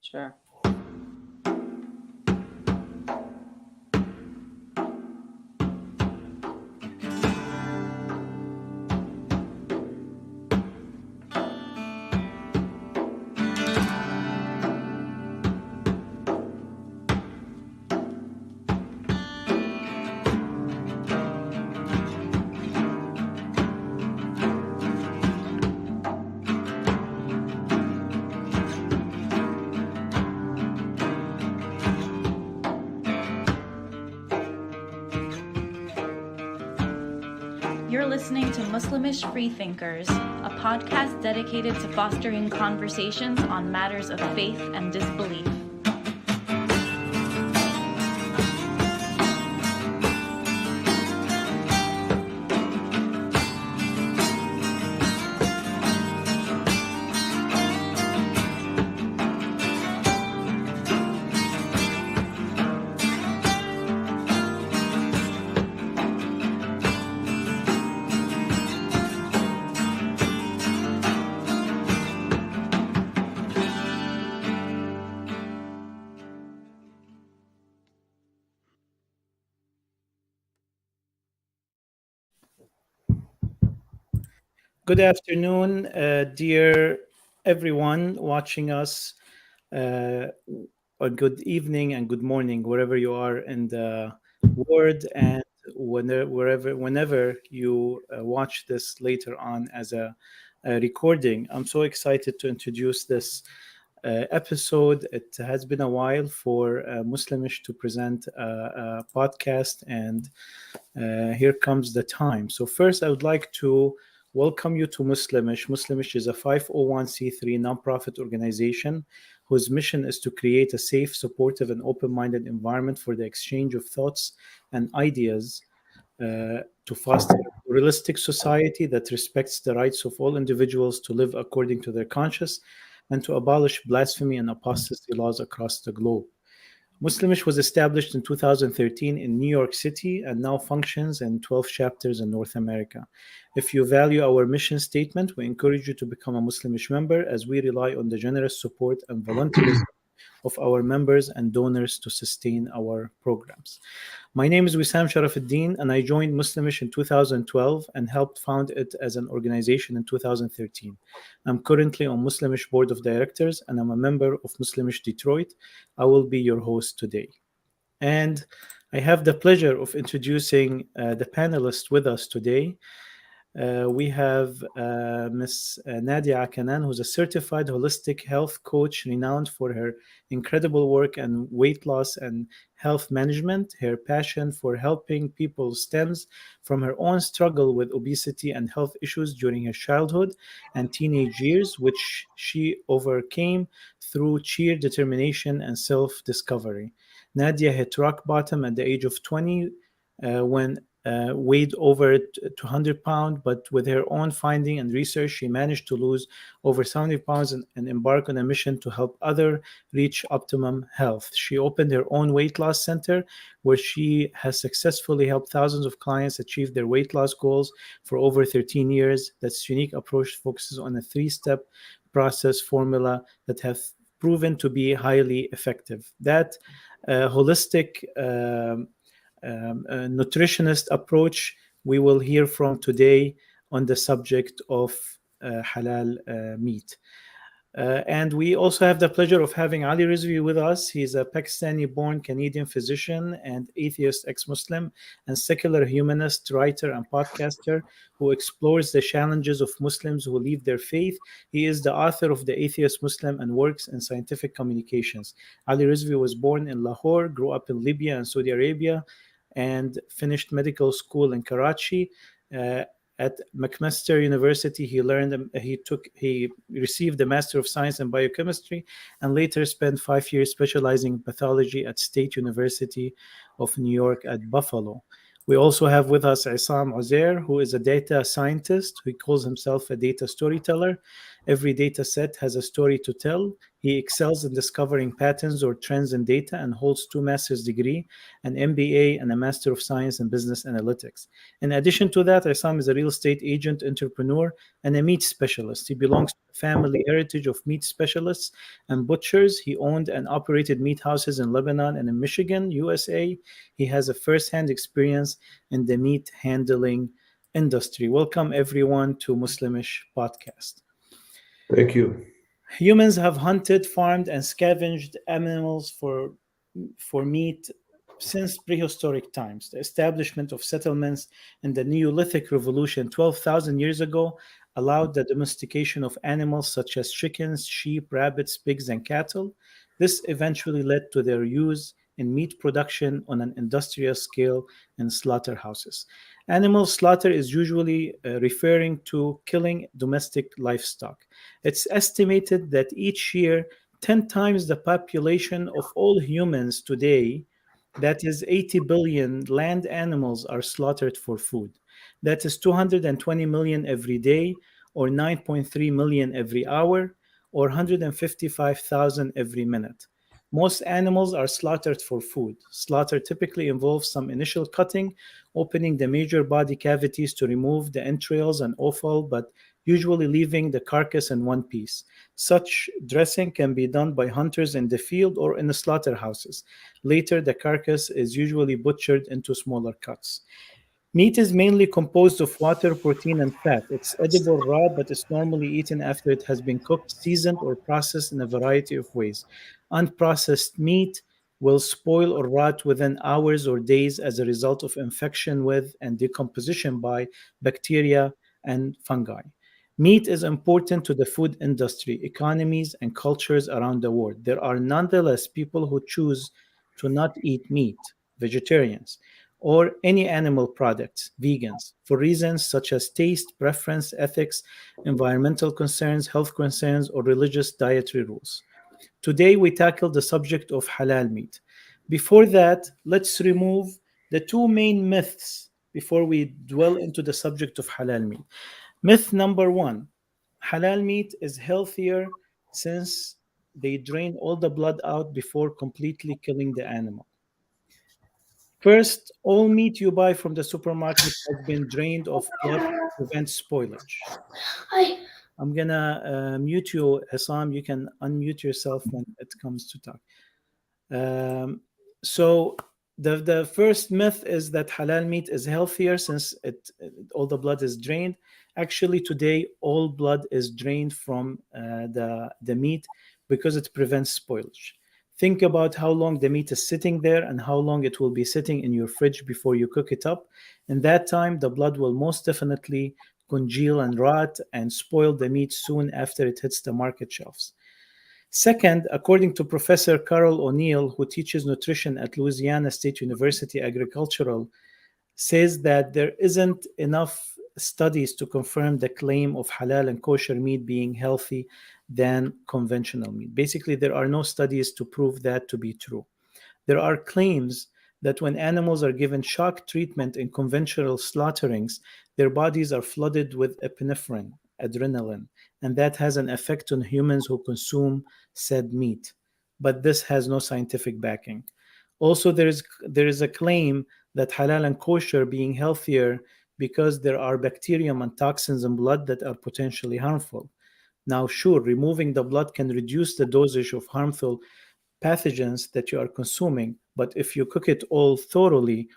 Sure. You're listening to Muslimish Freethinkers, a podcast dedicated to fostering conversations on matters of faith and disbelief. Good afternoon, dear everyone watching us, uh, or good evening and good morning, wherever you are in the world, and whenever you watch this later on as a recording. I'm so excited to introduce this episode. It has been a while for Muslimish to present a podcast, and here comes the time. So, first, I would like to welcome you to Muslimish. Muslimish is a 501c3 nonprofit organization whose mission is to create a safe, supportive, and open minded environment for the exchange of thoughts and ideas to foster a realistic society that respects the rights of all individuals to live according to their conscience and to abolish blasphemy and apostasy laws across the globe. Muslimish was established in 2013 in New York City and now functions in 12 chapters in North America. If you value our mission statement, we encourage you to become a Muslimish member as we rely on the generous support and volunteerism of our members and donors to sustain our programs. My name is Wissam Charafeddine, and I joined Muslimish in 2012 and helped found it as an organization in 2013. I'm currently on Muslimish Board of Directors, and I'm a member of Muslimish Detroit. I will be your host today. And I have the pleasure of introducing the panelists with us today. We have Miss Nadia Akanan, who's a certified holistic health coach renowned for her incredible work and weight loss and health management. Her passion for helping people stems from her own struggle with obesity and health issues during her childhood and teenage years, which she overcame through sheer determination and self discovery. Nadia hit rock bottom at the age of 20 when weighed over 200 pounds, but with her own finding and research, she managed to lose over 70 pounds and embark on a mission to help others reach optimum health. She opened her own weight loss center where she has successfully helped thousands of clients achieve their weight loss goals for over 13 years. That's unique approach focuses on a three-step process formula that have proven to be highly effective. That holistic nutritionist approach we will hear from today on the subject of halal meat. And we also have the pleasure of having Ali Rizvi with us. He's a Pakistani born Canadian physician and atheist ex Muslim and secular humanist, writer, and podcaster who explores the challenges of Muslims who leave their faith. He is the author of The Atheist Muslim and works in scientific communications. Ali Rizvi was born in Lahore, grew up in Libya and Saudi Arabia, and finished medical school in Karachi. At McMaster University, he received the Master of Science in Biochemistry, and later spent 5 years specializing in pathology at State University of New York at Buffalo. We also have with us Issam Ozeir, who is a data scientist. He calls himself a data storyteller, Every data set has a story to tell. He excels in discovering patterns or trends in data and holds two master's degree, an MBA, and a Master of Science in Business Analytics. In addition to that, Issam is a real estate agent, entrepreneur, and a meat specialist. He belongs to a family heritage of meat specialists and butchers. He owned and operated meat houses in Lebanon and in Michigan, USA. He has a first-hand experience in the meat handling industry. Welcome everyone to Muslimish podcast. Thank you. Humans have hunted, farmed, and scavenged animals for meat since prehistoric times. The establishment of settlements in the Neolithic Revolution 12,000 years ago allowed the domestication of animals such as chickens, sheep, rabbits, pigs, and cattle. This eventually led to their use in meat production on an industrial scale in slaughterhouses. Animal slaughter is usually referring to killing domestic livestock. It's estimated that each year, 10 times the population of all humans today, that is 80 billion land animals, are slaughtered for food. That is 220 million every day, or 9.3 million every hour, or 155,000 every minute. Most animals are slaughtered for food. Slaughter typically involves some initial cutting, opening the major body cavities to remove the entrails and offal, but usually leaving the carcass in one piece. Such dressing can be done by hunters in the field or in the slaughterhouses. Later, the carcass is usually butchered into smaller cuts. Meat is mainly composed of water, protein, and fat. It's edible raw, but it's normally eaten after it has been cooked, seasoned, or processed in a variety of ways. Unprocessed meat will spoil or rot within hours or days as a result of infection with and decomposition by bacteria and fungi. Meat is important to the food industry, economies, and cultures around the world. There are nonetheless people who choose to not eat meat, vegetarians, or any animal products, vegans, for reasons such as taste, preference, ethics, environmental concerns, health concerns, or religious dietary rules. Today, we tackle the subject of halal meat. Before that, let's remove the two main myths before we dwell into the subject of halal meat. Myth number one: halal meat is healthier since they drain all the blood out before completely killing the animal. First, all meat you buy from the supermarket has been drained of blood to prevent spoilage. I'm gonna mute you, Hassan. You can unmute yourself when it comes to talk. Um, so the first myth is that halal meat is healthier since all the blood is drained. Actually, today all blood is drained from the meat because it prevents spoilage. Think about how long the meat is sitting there and how long it will be sitting in your fridge before you cook it up. In that time, the blood will most definitely congeal and rot and spoil the meat soon after it hits the market shelves. Second, according to Professor Carol O'Neill, who teaches nutrition at Louisiana State University Agricultural, says that there isn't enough studies to confirm the claim of halal and kosher meat being healthy than conventional meat. Basically, there are no studies to prove that to be true. There are claims that when animals are given shock treatment in conventional slaughterings, their bodies are flooded with epinephrine, adrenaline, and that has an effect on humans who consume said meat. But this has no scientific backing. Also, there is a claim that halal and kosher being healthier because there are bacterium and toxins in blood that are potentially harmful. Now, sure, removing the blood can reduce the dosage of harmful pathogens that you are consuming, but if you cook it all thoroughly,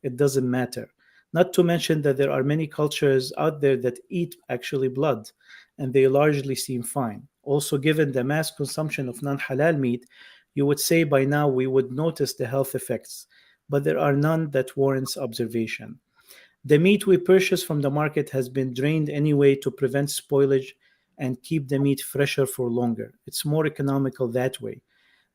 it doesn't matter. Not to mention that there are many cultures out there that eat actually blood, and they largely seem fine. Also, given the mass consumption of non-halal meat, you would say by now we would notice the health effects, but there are none that warrants observation. The meat we purchase from the market has been drained anyway to prevent spoilage and keep the meat fresher for longer. It's more economical that way.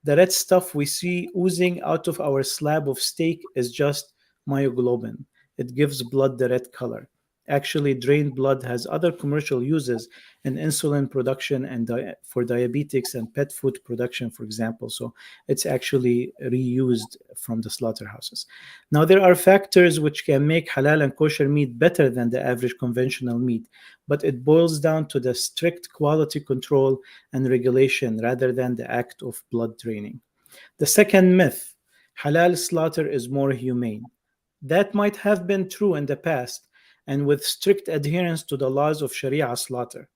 The red stuff we see oozing out of our slab of steak is just myoglobin. It gives blood the red color. Actually, drained blood has other commercial uses in insulin production and for diabetics and pet food production, for example. So it's actually reused from the slaughterhouses. Now, there are factors which can make halal and kosher meat better than the average conventional meat, but it boils down to the strict quality control and regulation rather than the act of blood draining. The second myth, halal slaughter is more humane. That might have been true in the past, and with strict adherence to the laws of Sharia slaughter.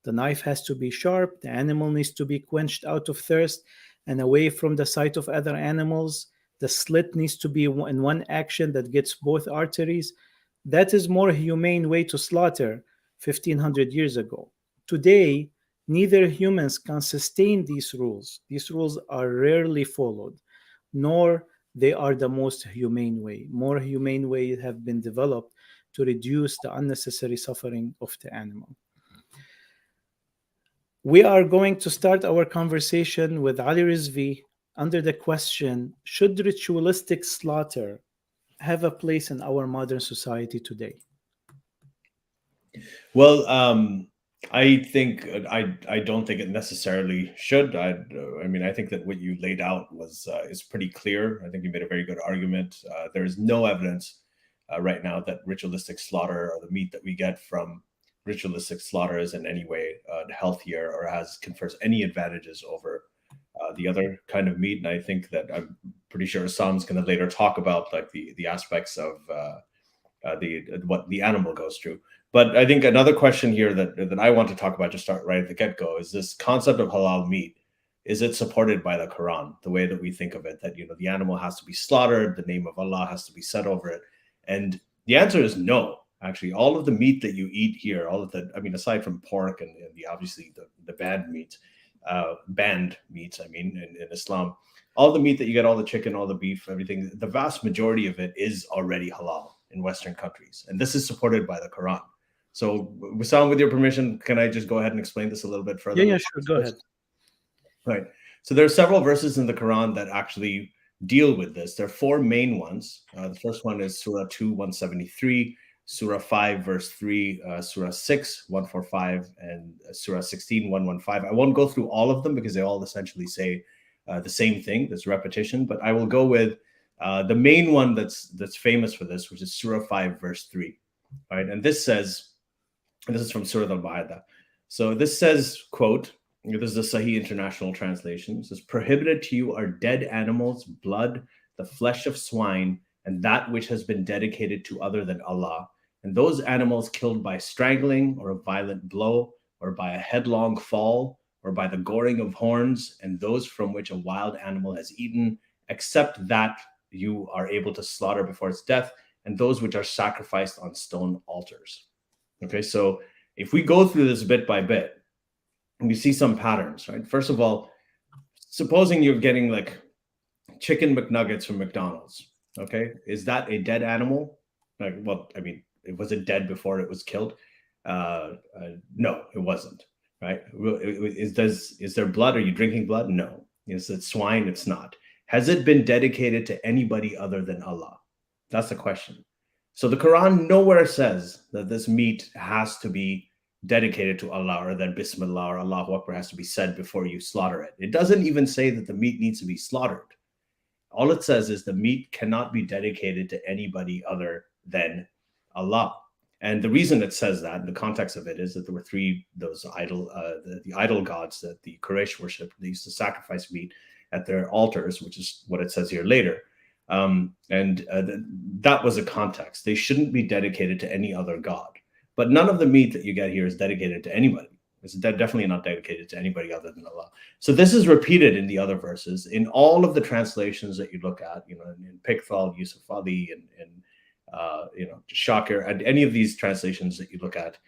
The knife has to be sharp, the animal needs to be quenched out of thirst and away from the sight of other animals. The slit needs to be in one action that gets both arteries. That is more humane way to slaughter 1500 years ago. Today, neither humans can sustain these rules. These rules are rarely followed, nor they are the most humane way. More humane ways have been developed to reduce the unnecessary suffering of the animal. We are going to start our conversation with Ali Rizvi under the question, should ritualistic slaughter have a place in our modern society today? Well, I think I don't think it necessarily should. I mean, I think that what you laid out was is pretty clear. I think you made a very good argument. There is no evidence right now that ritualistic slaughter or the meat that we get from ritualistic slaughter is in any way healthier or confers any advantages over the other kind of meat. And I think that I'm pretty sure Issam's going to later talk about like the aspects of what the animal goes through. But I think another question here that I want to talk about, just start right at the get-go, is this concept of halal meat. Is it supported by the Quran, the way that we think of it, that, you know, the animal has to be slaughtered, the name of Allah has to be said over it? And the answer is no. Actually, all of the meat that you eat here, all of the, I mean, aside from pork and the obviously the banned meats, in Islam, all the meat that you get, all the chicken, all the beef, everything, the vast majority of it is already halal in Western countries. And this is supported by the Quran. So, Wissam, with your permission, can I just go ahead and explain this a little bit further? Yeah, sure. Go ahead. Right. So there are several verses in the Quran that actually deal with this. There are four main ones. The first one is Surah 2, 173, Surah 5, verse 3, Surah 6, 145, and Surah 16, 115. I won't go through all of them because they all essentially say the same thing. There's repetition, but I will go with the main one that's famous for this, which is Surah 5, verse 3. Right. And this says, and this is from Surah Al-Ma'idah. So this says, quote, this is the Sahih International Translation. It says, prohibited to you are dead animals, blood, the flesh of swine, and that which has been dedicated to other than Allah, and those animals killed by strangling or a violent blow or by a headlong fall or by the goring of horns, and those from which a wild animal has eaten, except that you are able to slaughter before its death, and those which are sacrificed on stone altars. Okay, so if we go through this bit by bit, we see some patterns, right? First of all, supposing you're getting like chicken McNuggets from McDonald's, okay? Is that a dead animal? Like, well, I mean, was it dead before it was killed? No, it wasn't, right? Is there blood? Are you drinking blood? No. Is it swine? It's not. Has it been dedicated to anybody other than Allah? That's the question. So the Quran nowhere says that this meat has to be dedicated to Allah, or that Bismillah or Allahu Akbar has to be said before you slaughter it. It doesn't even say that the meat needs to be slaughtered. All it says is the meat cannot be dedicated to anybody other than Allah. And the reason it says that, in the context of it, is that there were those idol gods that the Quraysh worshipped. They used to sacrifice meat at their altars, which is what it says here later. That was a context. They shouldn't be dedicated to any other god. But none of the meat that you get here is dedicated to anybody. It's definitely not dedicated to anybody other than Allah. So this is repeated in the other verses. In all of the translations that you look at, you know, in Pickthall, Yusuf Ali, and Shakir, and any of these translations that you look at,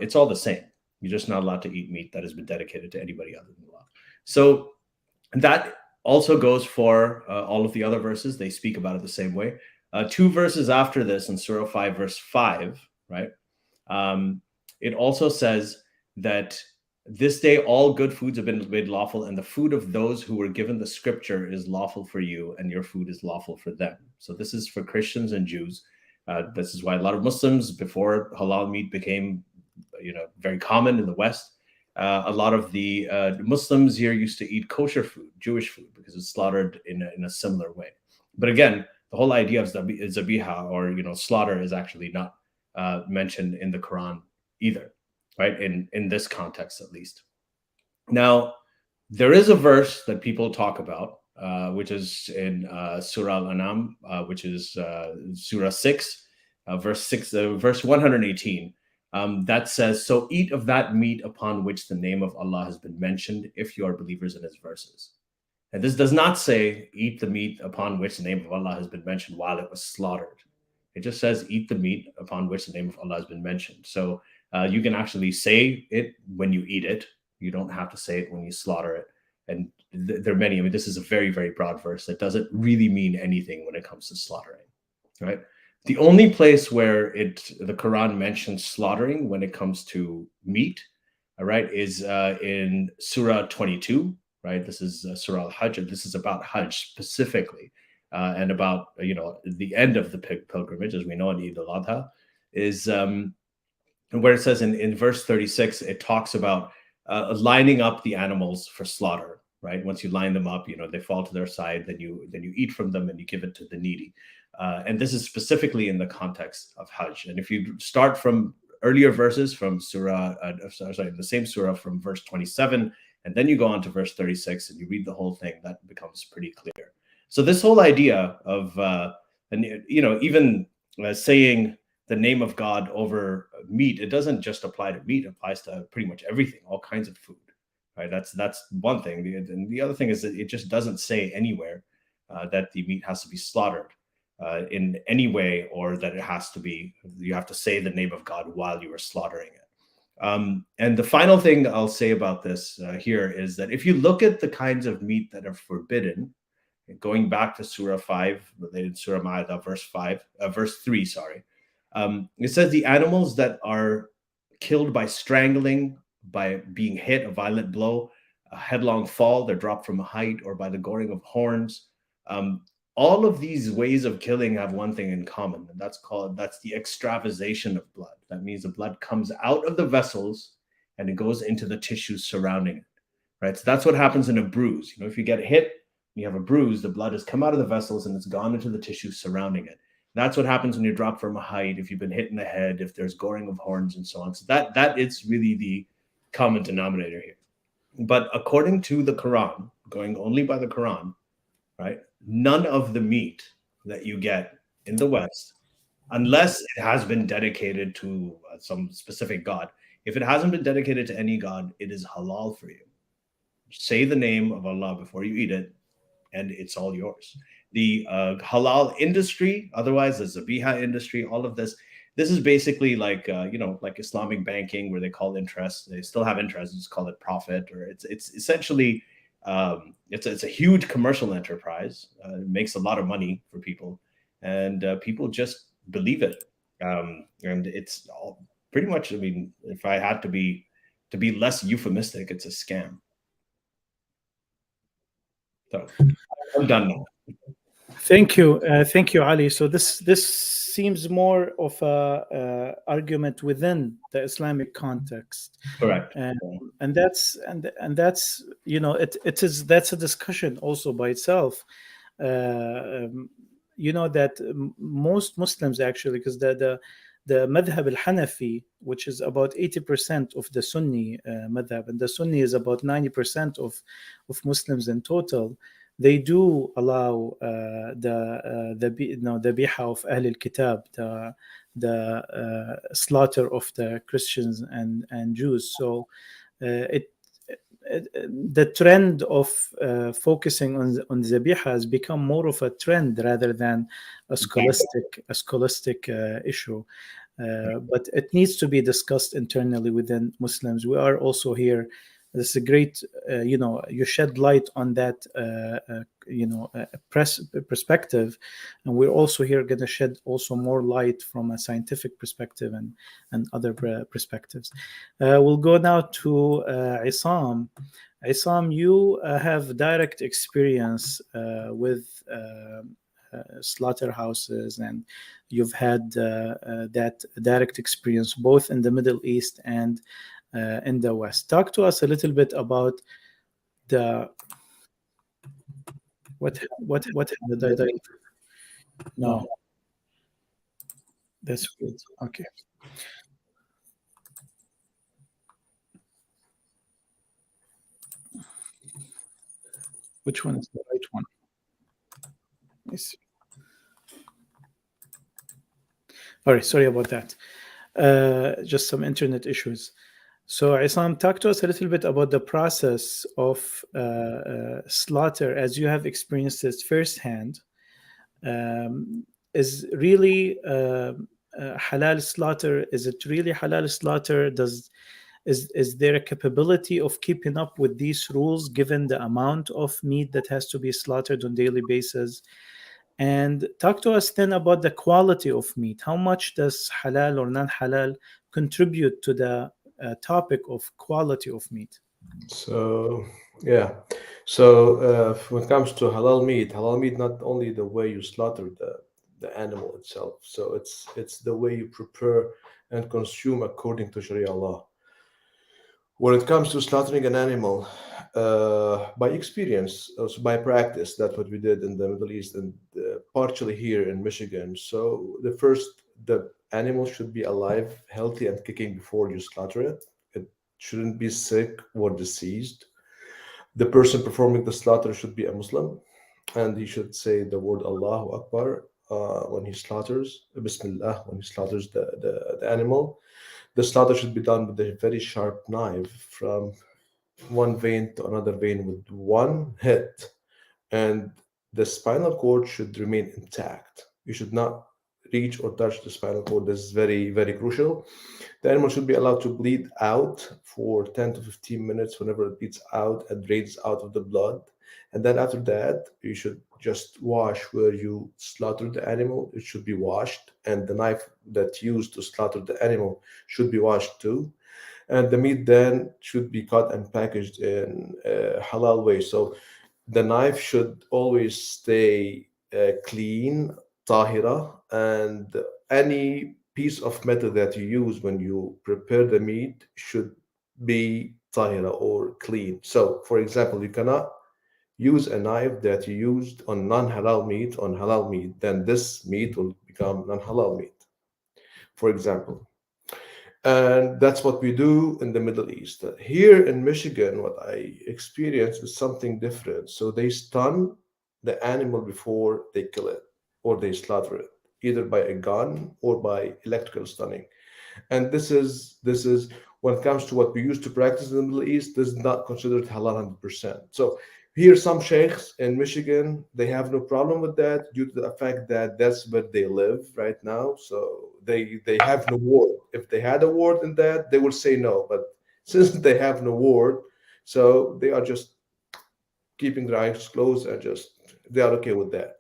it's all the same. You're just not allowed to eat meat that has been dedicated to anybody other than Allah. So that also goes for all of the other verses. They speak about it the same way. Two verses after this, in Surah 5, verse 5, right? It also says that this day all good foods have been made lawful, and the food of those who were given the scripture is lawful for you, and your food is lawful for them. So this is for Christians and Jews. This is why a lot of Muslims, before halal meat became, very common in the West, a lot of the Muslims here used to eat kosher food, Jewish food, because it's slaughtered in a similar way. But again, the whole idea of zabiha, or slaughter, is actually not mentioned in the Quran either, right? In this context, at least. Now, there is a verse that people talk about, which is in Surah Al-An'am, which is Surah 6, verse 118. That says, "So eat of that meat upon which the name of Allah has been mentioned, if you are believers in His verses." And this does not say eat the meat upon which the name of Allah has been mentioned while it was slaughtered. It just says eat the meat upon which the name of Allah has been mentioned. So you can actually say it when you eat it. You don't have to say it when you slaughter it. And there are many. I mean, this is a very, very broad verse that doesn't really mean anything when it comes to slaughtering, right? The only place where the Quran mentions slaughtering when it comes to meat, all right, is in Surah 22, right? This is Surah Al-Hajj, and this is about Hajj specifically, and about the end of the pilgrimage, as we know in Eid al-Adha, is where it says in verse 36, it talks about lining up the animals for slaughter, right? Once you line them up, they fall to their side, then you eat from them and you give it to the needy. And this is specifically in the context of Hajj. And if you start from earlier verses from the same surah from verse 27, and then you go on to verse 36 and you read the whole thing, that becomes pretty clear. So this whole idea of, even saying the name of God over meat, it doesn't just apply to meat, it applies to pretty much everything, all kinds of food, right? That's one thing. And the other thing is that it just doesn't say anywhere that the meat has to be slaughtered in any way, or that you have to say the name of God while you are slaughtering it. And the final thing I'll say about this here is that if you look at the kinds of meat that are forbidden, going back to Surah 5, related to Surah Ma'idah, verse 3, sorry. It says the animals that are killed by strangling, by being hit, a violent blow, a headlong fall, they're dropped from a height, or by the goring of horns. All of these ways of killing have one thing in common, and that's the extravasation of blood. That means the blood comes out of the vessels and it goes into the tissues surrounding it, right? So that's what happens in a bruise. If you get hit, you have a bruise, the blood has come out of the vessels and it's gone into the tissues surrounding it. That's what happens when you drop from a height, if you've been hit in the head, if there's goring of horns and so on. So that is really the common denominator here. But according to the Quran, going only by the Quran, right, none of the meat that you get in the West, unless it has been dedicated to some specific God, if it hasn't been dedicated to any God, it is halal for you. Say the name of Allah before you eat it, and it's all yours. The halal industry, otherwise the zabiha industry, all of this is basically like like Islamic banking, where they call interest. They still have interest, just call it profit, or it's essentially it's a huge commercial enterprise. It makes a lot of money for people, and people just believe it. And it's all pretty much. I mean, if I had to be less euphemistic, it's a scam. So I'm done now. Thank you, Ali. So this seems more of a argument within the Islamic context. Correct. And that's that's a discussion also by itself. That most Muslims actually, because the madhab al-Hanafi, which is about 80% of the Sunni madhab, and the Sunni is about 90% of Muslims in total, they do allow the biha of Ahl al-Kitab, the slaughter of the Christians and Jews. So the trend of focusing on zabiha has become more of a trend rather than a scholastic issue. But it needs to be discussed internally within Muslims. We are also here. This is a great, you shed light on that, perspective, and we're also here going to shed also more light from a scientific perspective and other perspectives. We'll go now to Issam. Issam, you have direct experience with slaughterhouses, and you've had that direct experience both in the Middle East and in the West. Talk to us a little bit about the what no, that's good. Okay. Which one is the right one? Yes. All right, sorry about that. Just some internet issues. So, Issam, talk to us a little bit about the process of slaughter as you have experienced it firsthand. Is really halal slaughter? Is it really halal slaughter? Is there a capability of keeping up with these rules given the amount of meat that has to be slaughtered on a daily basis? And talk to us then about the quality of meat. How much does halal or non-halal contribute to the topic of quality of meat? So yeah, when it comes to halal meat not only the way you slaughter the animal itself, so it's the way you prepare and consume according to Sharia law. When it comes to slaughtering an animal, by experience, also by practice, that's what we did in the Middle East and partially here in Michigan. So the animal should be alive, healthy, and kicking before you slaughter it. It shouldn't be sick or diseased. The person performing the slaughter should be a Muslim, and he should say the word Allahu Akbar when he slaughters, Bismillah, when he slaughters the animal. The slaughter should be done with a very sharp knife from one vein to another vein with one hit, and the spinal cord should remain intact. You should not reach or touch the spinal cord. This is very, very crucial. The animal should be allowed to bleed out for 10 to 15 minutes. Whenever it bleeds out and drains out of the blood, and then after that, you should just wash where you slaughtered the animal. It should be washed, and the knife that you used to slaughter the animal should be washed too. And the meat then should be cut and packaged in a halal way. So the knife should always stay clean, tahira, and any piece of metal that you use when you prepare the meat should be tahira or clean. So, for example, you cannot use a knife that you used on non-halal meat on halal meat, then this meat will become non-halal meat, for example. And that's what we do in the Middle East. Here in Michigan, what I experienced is something different. So they stun the animal before they kill it or they slaughter it, either by a gun or by electrical stunning. And this is when it comes to what we used to practice in the Middle East, this is not considered halal 100%. So here, some sheikhs in Michigan, they have no problem with that due to the fact that that's where they live right now. So they have no word. If they had a word in that, they would say no. But since they have no word, so they are just keeping their eyes closed and they are okay with that.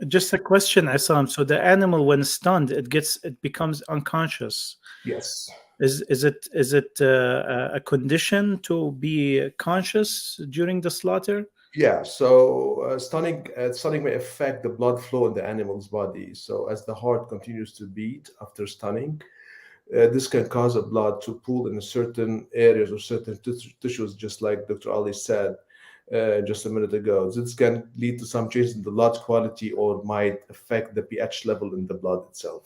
Just a question, Issam. So the animal, when stunned, it becomes unconscious. Yes. Is it a condition to be conscious during the slaughter? Yeah. So stunning may affect the blood flow in the animal's body. So as the heart continues to beat after stunning, this can cause the blood to pool in certain areas or certain tissues, just like Dr. Ali said just a minute ago. This can lead to some changes in the blood quality or might affect the pH level in the blood itself.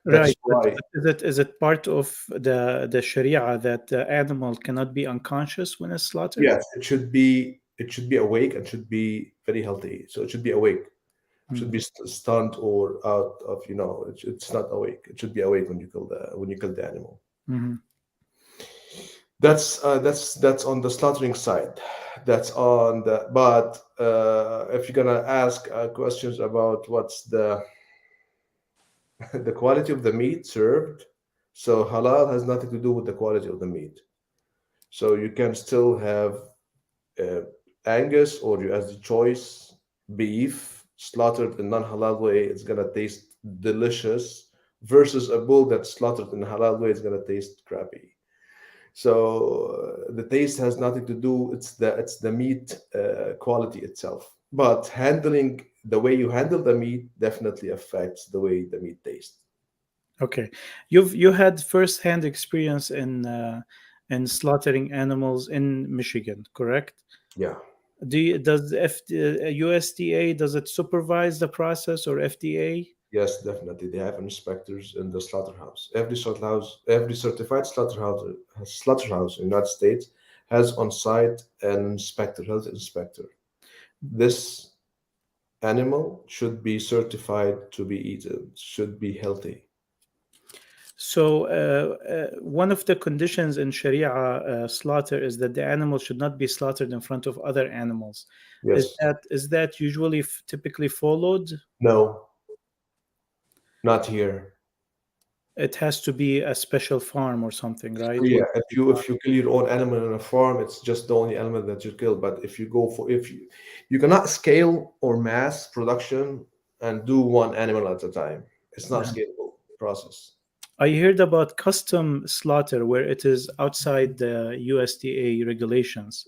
That's Right. why. Is it part of the Sharia that the animal cannot be unconscious when it's slaughtered? Yes, it should be awake and should be very healthy. So it should be awake. It should be stunned or out of, it's not awake. It should be awake when you kill the animal. Mm-hmm. That's on the slaughtering side. That's on the. But if you're gonna ask questions about what's the quality of the meat served, so halal has nothing to do with the quality of the meat. So you can still have Angus, or you as the choice beef slaughtered in non-halal way. It's gonna taste delicious versus a bull that's slaughtered in a halal way. It's gonna taste crappy. So the taste has nothing to do. It's the meat quality itself. But handling the way you handle the meat definitely affects the way the meat tastes. Okay, you had first-hand experience in slaughtering animals in Michigan, correct? Yeah. Does USDA, does it supervise the process, or FDA? Yes, definitely. They have inspectors in the slaughterhouse. Every certified slaughterhouse in the United States has on site an inspector, health inspector. This animal should be certified to be eaten, should be healthy. So, one of the conditions in Sharia slaughter is that the animal should not be slaughtered in front of other animals. Yes. Is that usually typically followed? No, not here. It has to be a special farm or something, So right? yeah, if you kill your own animal in a farm, it's just the only animal that you kill. But if you go for if you cannot scale or mass production and do one animal at a time. It's not scalable process. I heard about custom slaughter where it is outside the USDA regulations.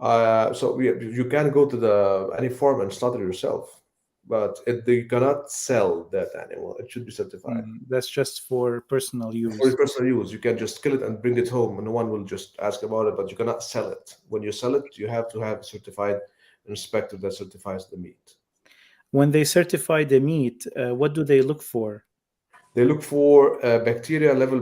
You can go to the any farm and slaughter yourself, but you cannot sell that animal. It should be certified That's just for personal for use. your personal use. You can just kill it and bring it home, and no one will just ask about it. But you cannot sell it. When you sell it, you have to have a certified inspector that certifies the meat. When they certify the meat, what do they look for? They look for bacteria level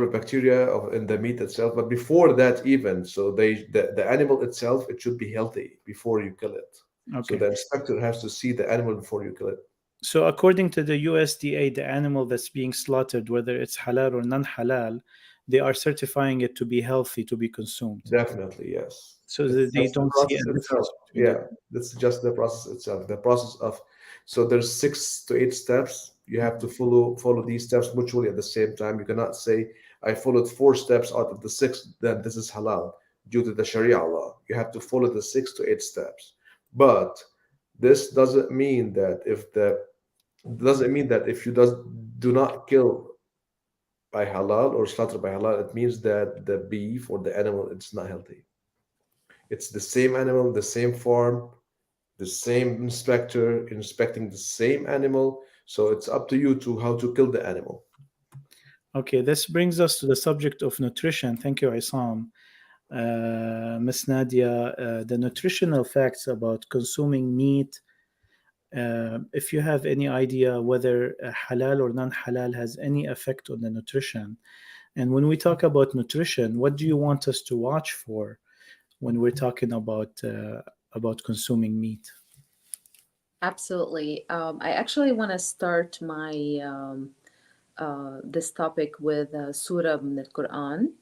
of bacteria in the meat itself. But before that, even so, the animal itself, it should be healthy before you kill it. So Okay. the inspector has to see the animal before you kill it. So, according to the USDA, the animal that's being slaughtered, whether it's halal or non halal, they are certifying it to be healthy to be consumed. Definitely, yes. So It's that they just the don't see a process itself. difference between Yeah, them. that's just the process itself. The process of so there's 6 to 8 steps. You have to follow these steps mutually at the same time. You cannot say I followed 4 steps out of the 6, then this is halal due to the Sharia law. You have to follow the 6 to 8 steps. But this doesn't mean that if you do not kill by halal or slaughter by halal, it means that the beef or the animal it's not healthy. It's the same animal, the same farm, the same inspector inspecting the same animal. So it's up to you to how to kill the animal. Okay, this brings us to the subject of nutrition. Thank you, Issam. Miss Nadia, the nutritional facts about consuming meat. If you have any idea whether halal or non halal has any effect on the nutrition. And when we talk about nutrition, what do you want us to watch for when we're talking about consuming meat? Absolutely. I actually want to start my this topic with Surah من Quran,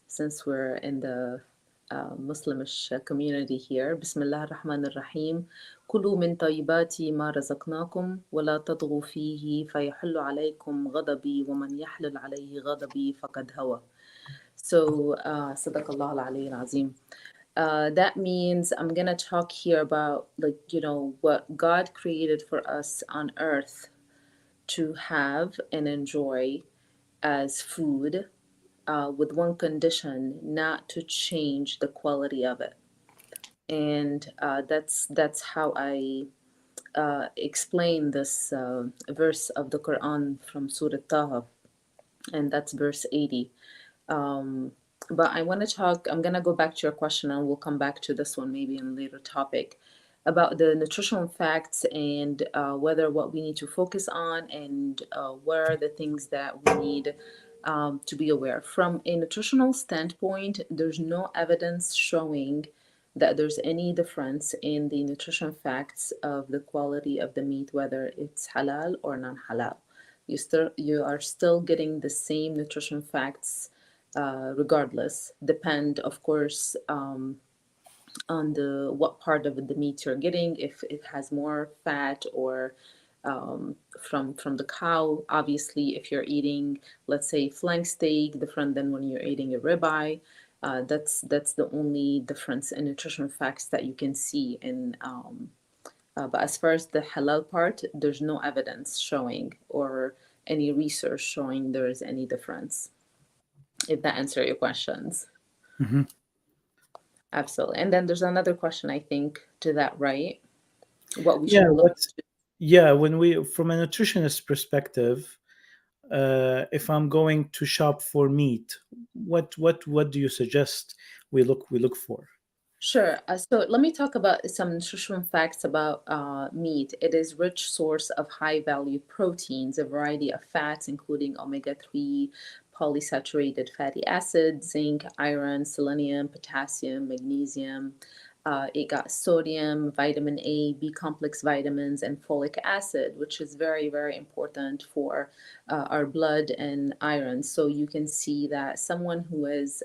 since we're in the Muslimish community here. بسم الله الرحمن الرحيم. كلوا من طيبات ما رزقناكم ولا تطغوا فيه فيحل عليكم غضبي ومن يحلل عليه غضبي فقد هوى. So, صدق الله العلي العظيم. That means I'm going to talk here about, what God created for us on earth to have and enjoy as food, with one condition: not to change the quality of it. And that's how I explain this verse of the Quran from Surah Taha, and that's verse 80. But I'm going to go back to your question, and we'll come back to this one maybe in a later topic about the nutritional facts, and whether what we need to focus on, and what are the things that we need to be aware. From a nutritional standpoint, there's no evidence showing that there's any difference in the nutrition facts of the quality of the meat, whether it's halal or non-halal. You are still getting the same nutrition facts regardless. Depend, of course, on what part of the meat you're getting, if it has more fat or from the cow. Obviously, if you're eating, let's say, flank steak, different than when you're eating a ribeye. That's the only difference in nutrition facts that you can see in. But as far as the halal part, there's no evidence showing or any research showing there is any difference. If that answers your questions. Mm-hmm. Absolutely. And then there's another question, I think, to that, right? What we should look to. Yeah, when we, from a nutritionist perspective, if I'm going to shop for meat, what do you suggest we look for? Sure. So let me talk about some nutritional facts about meat. It is rich source of high value proteins, a variety of fats, including omega-3, polysaturated fatty acids, zinc, iron, selenium, potassium, magnesium. It got sodium, vitamin A, B complex vitamins, and folic acid, which is very, very important for our blood and iron. So you can see that someone who is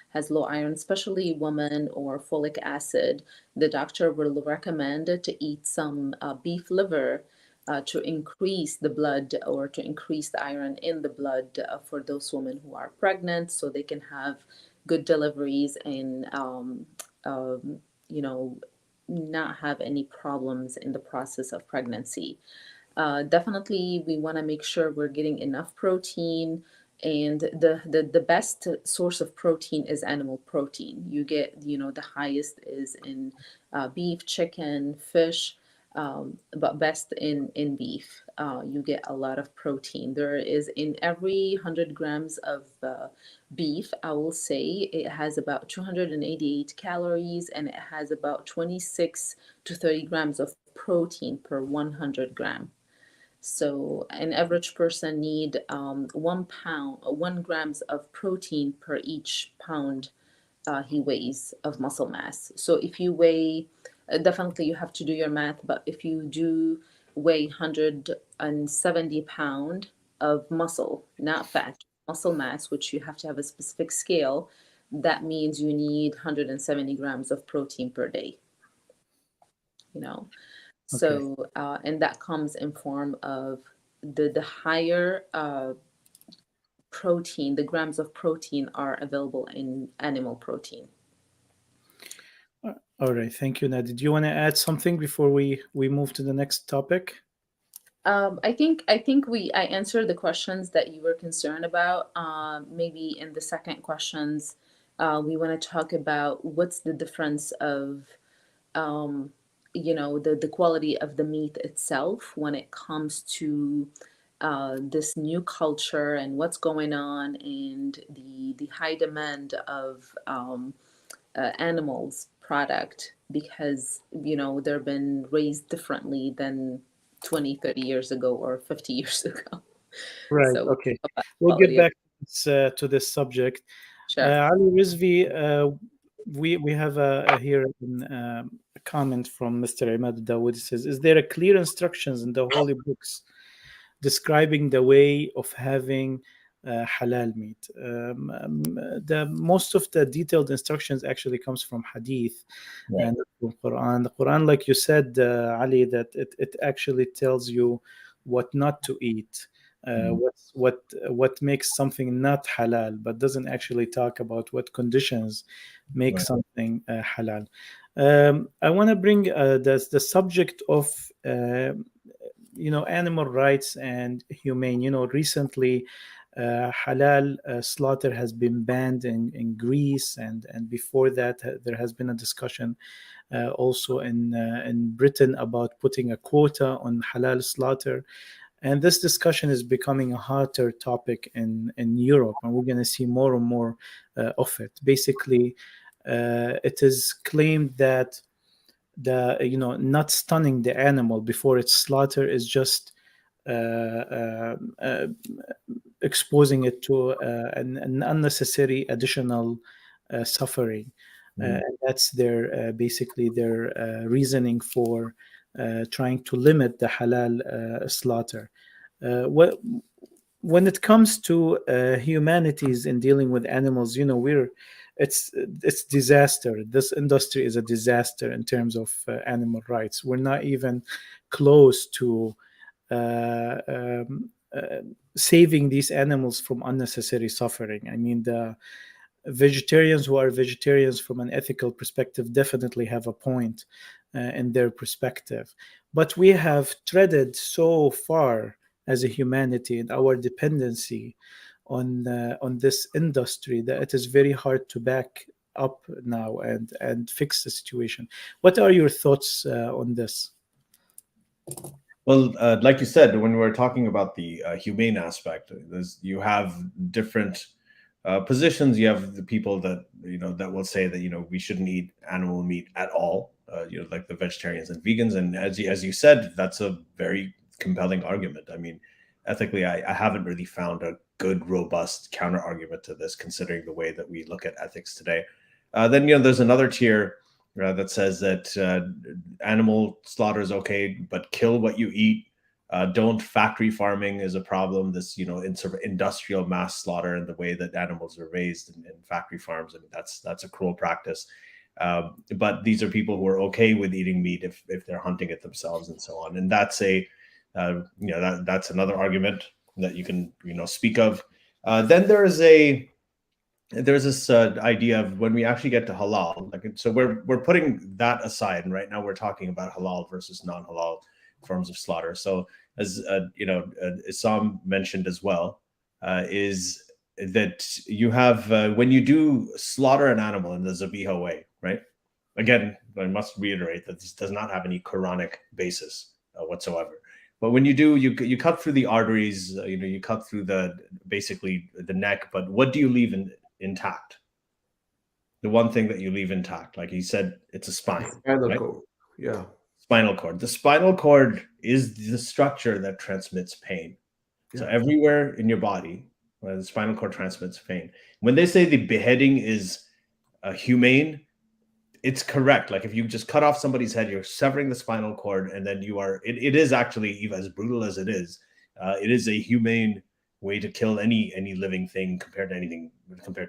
has low iron, especially women, or folic acid, the doctor will recommend to eat some beef liver to increase the blood or to increase the iron in the blood for those women who are pregnant so they can have good deliveries and, you know, not have any problems in the process of pregnancy. Definitely, we want to make sure we're getting enough protein. And the best source of protein is animal protein. You get, the highest is in beef, chicken, fish, but best in beef. You get a lot of protein. There is in every 100 grams of beef, I will say it has about 288 calories, and it has about 26 to 30 grams of protein per 100 gram. So an average person need 1 pound, 1 grams of protein per each pound he weighs of muscle mass. So if you weigh, definitely you have to do your math, but if you do weigh 170 pound of muscle, not fat, muscle mass, which you have to have a specific scale, that means you need 170 grams of protein per day, you know. Okay. So, and that comes in form of the higher protein, the grams of protein are available in animal protein. All right, thank you, Nadia. Do you want to add something before we move to the next topic? I answered the questions that you were concerned about. Maybe in the second questions, we want to talk about what's the difference of the quality of the meat itself when it comes to this new culture and what's going on, and the high demand of animals product, because they've been raised differently than 20, 30 years ago or 50 years ago. Right. So Okay. about We'll get quality of back to this subject. sure. Ali Rizvi, we have here a comment from Mr. Imad Dawood. It says, "Is there a clear instructions in the holy books describing the way of having halal meat?" The most of the detailed instructions actually comes from hadith Right. and from Quran. The Quran, like you said, Ali, that it actually tells you what not to eat. What makes something not halal, but doesn't actually talk about what conditions make Right. something halal. I want to bring the subject of animal rights and humane. Recently halal slaughter has been banned in Greece, and before that there has been a discussion also in Britain about putting a quota on halal slaughter. And this discussion is becoming a hotter topic in Europe, and we're going to see more and more of it. Basically, it is claimed that not stunning the animal before its slaughter is just uh, uh, uh, exposing it to an unnecessary additional suffering. And that's their basically their reasoning for trying to limit the halal slaughter. What when it comes to humanities in dealing with animals, it's disaster. This industry is a disaster in terms of animal rights. We're not even close to saving these animals from unnecessary suffering. I mean, the vegetarians who are vegetarians from an ethical perspective definitely have a point in their perspective. But we have treaded so far as a humanity and our dependency on this industry that it is very hard to back up now and fix the situation. What are your thoughts on this? Well, like you said, when we're talking about the humane aspect, you have different positions. You have the people that that will say that we shouldn't eat animal meat at all. Like the vegetarians and vegans. And as you said, that's a very compelling argument. I mean, ethically, I haven't really found a good, robust counter argument to this, considering the way that we look at ethics today. Then there's another tier that says that animal slaughter is okay, but kill what you eat. Don't factory farming is a problem. This in sort of industrial mass slaughter and the way that animals are raised in factory farms, and that's a cruel practice. But these are people who are okay with eating meat if they're hunting it themselves and so on. And that's that's another argument that you can speak of. Then there's this idea of when we actually get to halal, so we're putting that aside, and right now we're talking about halal versus non-halal forms of slaughter. So as Issam mentioned as well, is that you have when you do slaughter an animal in the zabiha way, right? Again, I must reiterate that this does not have any Quranic basis whatsoever. But when you do, you cut through the arteries, you cut through basically the neck. But what do you leave intact? The one thing that you leave intact, like he said, it's a spine. Spinal cord. Yeah. Spinal cord. The spinal cord is the structure that transmits pain. Yeah. So everywhere in your body, the spinal cord transmits pain. When they say the beheading is humane, it's correct. Like if you just cut off somebody's head, you're severing the spinal cord, and then it is actually, even as brutal as it is a humane way to kill any living thing compared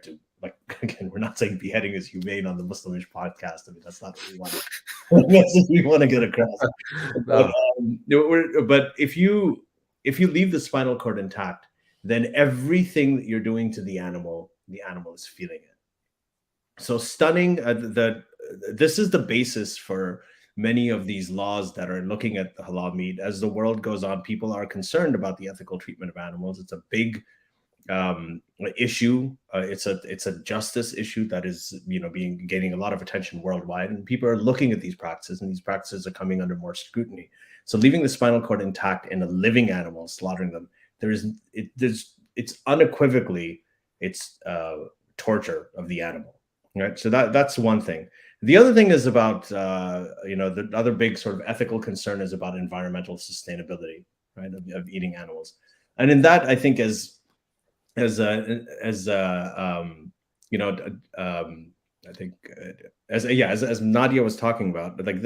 to like, again, we're not saying beheading is humane on the Muslimish podcast. I mean, that's not what we want we want to get across. No. But if you leave the spinal cord intact, then everything that you're doing to the animal is feeling it. So stunning, this is the basis for many of these laws that are looking at the halal meat. As the world goes on, people are concerned about the ethical treatment of animals. It's a big issue. It's a justice issue that is gaining a lot of attention worldwide, and people are looking at these practices, and these practices are coming under more scrutiny. So leaving the spinal cord intact in a living animal, slaughtering them, it's unequivocally torture of the animal. Right. So that's one thing. The other thing is about, the other big sort of ethical concern is about environmental sustainability, right, of eating animals. And in that, I think as Nadia was talking about, like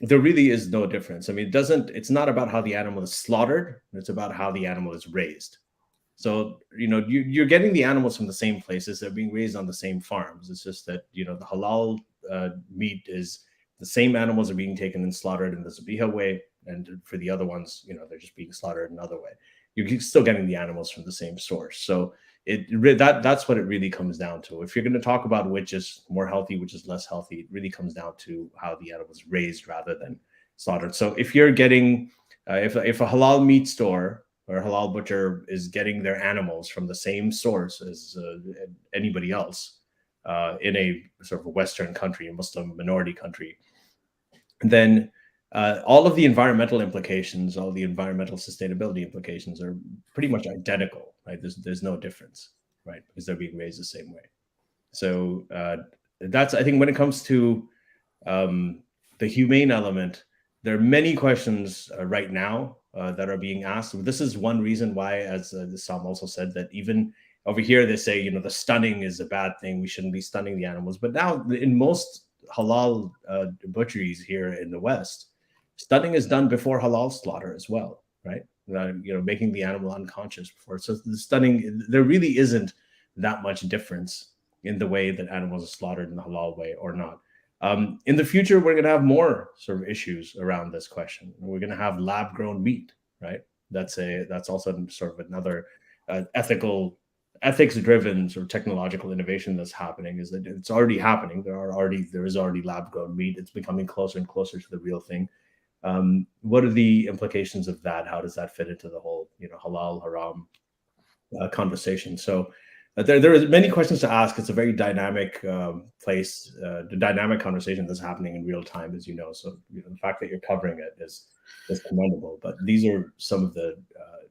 there really is no difference. I mean, it's not about how the animal is slaughtered. It's about how the animal is raised. So, you're getting the animals from the same places. They're being raised on the same farms. It's just that, the halal meat is the same animals are being taken and slaughtered in the zabiha way. And for the other ones, they're just being slaughtered another way. You're still getting the animals from the same source. So that's what it really comes down to. If you're going to talk about which is more healthy, which is less healthy, it really comes down to how the animal is raised rather than slaughtered. So if you're getting, if a halal meat store or a halal butcher is getting their animals from the same source as anybody else in a sort of a Western country, a Muslim minority country, then all of the environmental implications, all the environmental sustainability implications are pretty much identical, right? There's no difference, right? Because they're being raised the same way. So that's, I think, when it comes to the humane element, there are many questions right now that are being asked. This is one reason why, as Issam also said, that even over here they say, the stunning is a bad thing. We shouldn't be stunning the animals. But now in most halal butcheries here in the West, stunning is done before halal slaughter as well, right? Making the animal unconscious before. So the stunning, there really isn't that much difference in the way that animals are slaughtered in the halal way or not. In the future, we're going to have more sort of issues around this question. We're going to have lab-grown meat, right? That's also sort of another ethics-driven sort of technological innovation that's happening. Is that it's already happening. There is already lab-grown meat. It's becoming closer and closer to the real thing. What are the implications of that? How does that fit into the whole halal haram conversation? So There is many questions to ask. It's a very dynamic place, the dynamic conversation that's happening in real time, as you know. So the fact that you're covering it is commendable. But these are some of the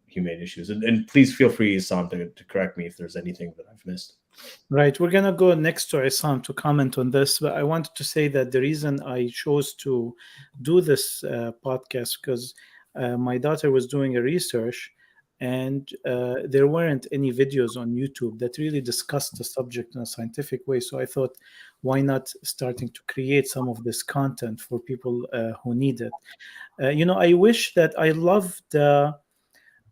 humane issues. And please feel free, Issam, to correct me if there's anything that I've missed. Right. We're going to go next to Issam to comment on this. But I wanted to say that the reason I chose to do this podcast because my daughter was doing a research and there weren't any videos on YouTube that really discussed the subject in a scientific way. So I thought, why not starting to create some of this content for people who need it? I wish that I love the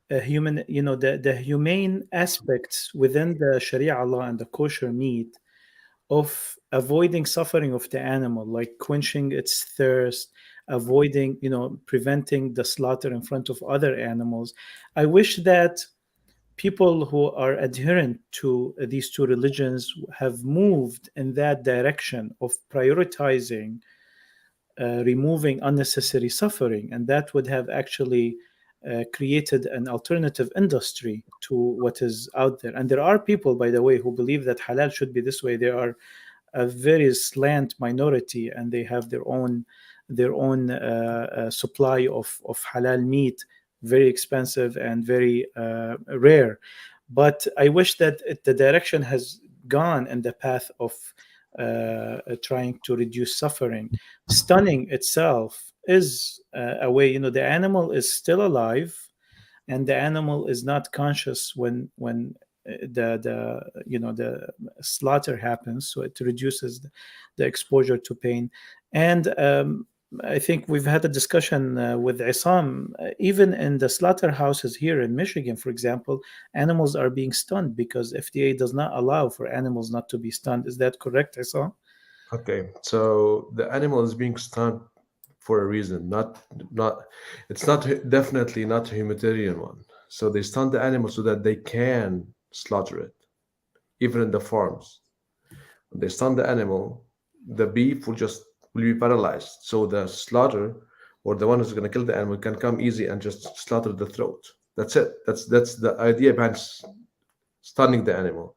human, the humane aspects within the Sharia law and the kosher meat of avoiding suffering of the animal, like quenching its thirst, avoiding, preventing the slaughter in front of other animals. I wish that people who are adherent to these two religions have moved in that direction of prioritizing removing unnecessary suffering, and that would have actually created an alternative industry to what is out there. And there are people, by the way, who believe that halal should be this way. They are a very slant minority, and they have their own supply of halal meat, very expensive and very rare. But I wish that the direction has gone in the path of trying to reduce suffering. Stunning itself is a way, the animal is still alive, and the animal is not conscious when the slaughter happens, so it reduces the exposure to pain. And I think we've had a discussion with Issam. Even in the slaughterhouses here in Michigan, for example, animals are being stunned because FDA does not allow for animals not to be stunned. Is that correct, Issam? Okay, so the animal is being stunned for a reason. It's not definitely not a humanitarian one. So they stun the animal so that they can slaughter it, even in the farms. When they stun the animal, the beef will be paralyzed. So the slaughter or the one who's going to kill the animal can come easy and just slaughter the throat. That's it. That's the idea behind stunning the animal.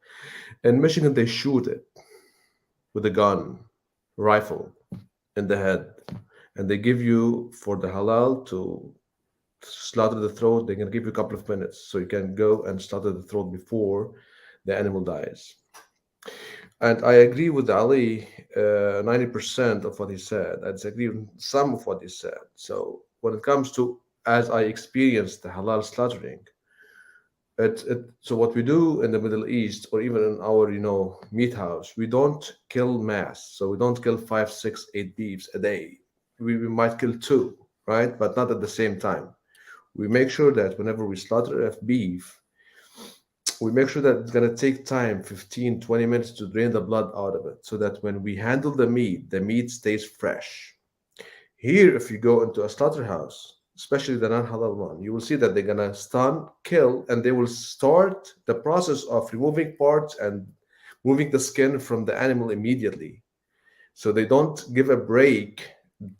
In Michigan, they shoot it with a gun, rifle in the head, and they give you, for the halal to slaughter the throat, they're going to give you a couple of minutes so you can go and slaughter the throat before the animal dies. And I agree with Ali 90% of what he said. I disagree with some of what he said. So when it comes to, as I experienced the halal slaughtering, so what we do in the Middle East or even in our meat house, we don't kill mass. So we don't kill 5, 6, 8 beefs a day. We might kill 2, right? But not at the same time. We make sure that whenever we slaughter a beef, we make sure that it's going to take time, 15, 20 minutes to drain the blood out of it, so that when we handle the meat stays fresh. Here, if you go into a slaughterhouse, especially the non-halal one, you will see that they're going to stun, kill, and they will start the process of removing parts and moving the skin from the animal immediately. So they don't give a break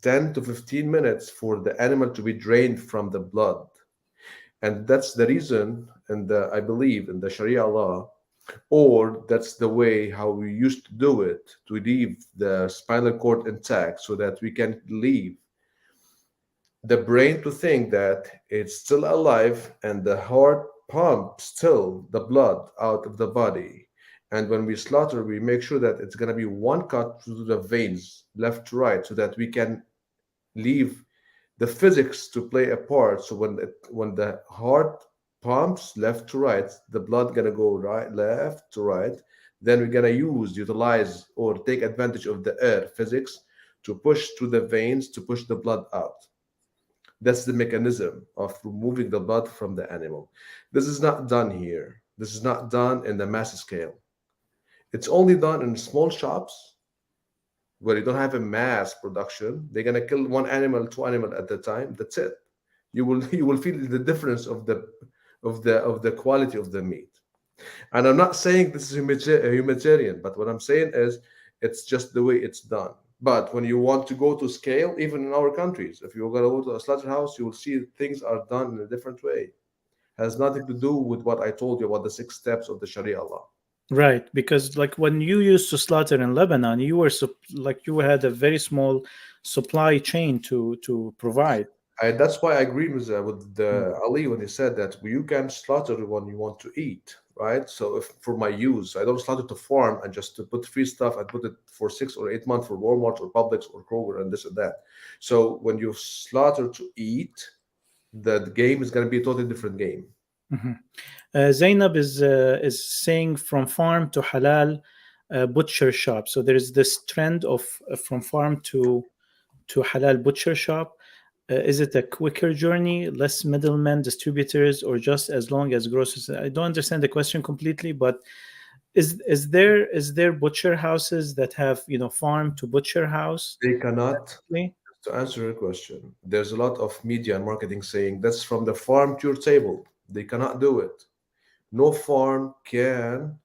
10 to 15 minutes for the animal to be drained from the blood. And that's the reason, and I believe in the Sharia law, or that's the way how we used to do it, to leave the spinal cord intact so that we can leave the brain to think that it's still alive and the heart pumps still the blood out of the body. And when we slaughter, we make sure that it's going to be one cut through the veins, left to right, so that we can leave the physics to play a part. So when the heart pumps left to right, the blood gonna go left to right. Then we're gonna utilize or take advantage of the air physics to push through the veins to push the blood out. That's the mechanism of removing the blood from the animal. This is not done here. This is not done in the mass scale. It's only done in small shops where you don't have a mass production. They're gonna kill 1 animal, 2 animals at a time. That's it. You will feel the difference of the quality of the meat. And I'm not saying this is humanitarian, but what I'm saying is it's just the way it's done. But when you want to go to scale, even in our countries, if you're gonna go to a slaughterhouse, you will see things are done in a different way. It has nothing to do with what I told you about the 6 steps of the Sharia law. Right, because like when you used to slaughter in Lebanon, you were like you had a very small supply chain to provide. That's why I agree with Mm. Ali when he said that you can slaughter when you want to eat, right? So if for my use, I don't slaughter to farm and just to put free stuff and put it for 6 or 8 months for Walmart or Publix or Kroger and this and that. So when you slaughter to eat, the game is going to be a totally different game. Mhm. Zainab is saying from farm to halal butcher shop. So there is this trend of from farm to halal butcher shop. Is it a quicker journey, less middlemen, distributors, or just as long as grocers? I don't understand the question completely, but is there butcher houses that have farm to butcher house? They cannot, Basically? to answer your question, there's a lot of media and marketing saying that's from the farm to your table. They cannot do it. No farm can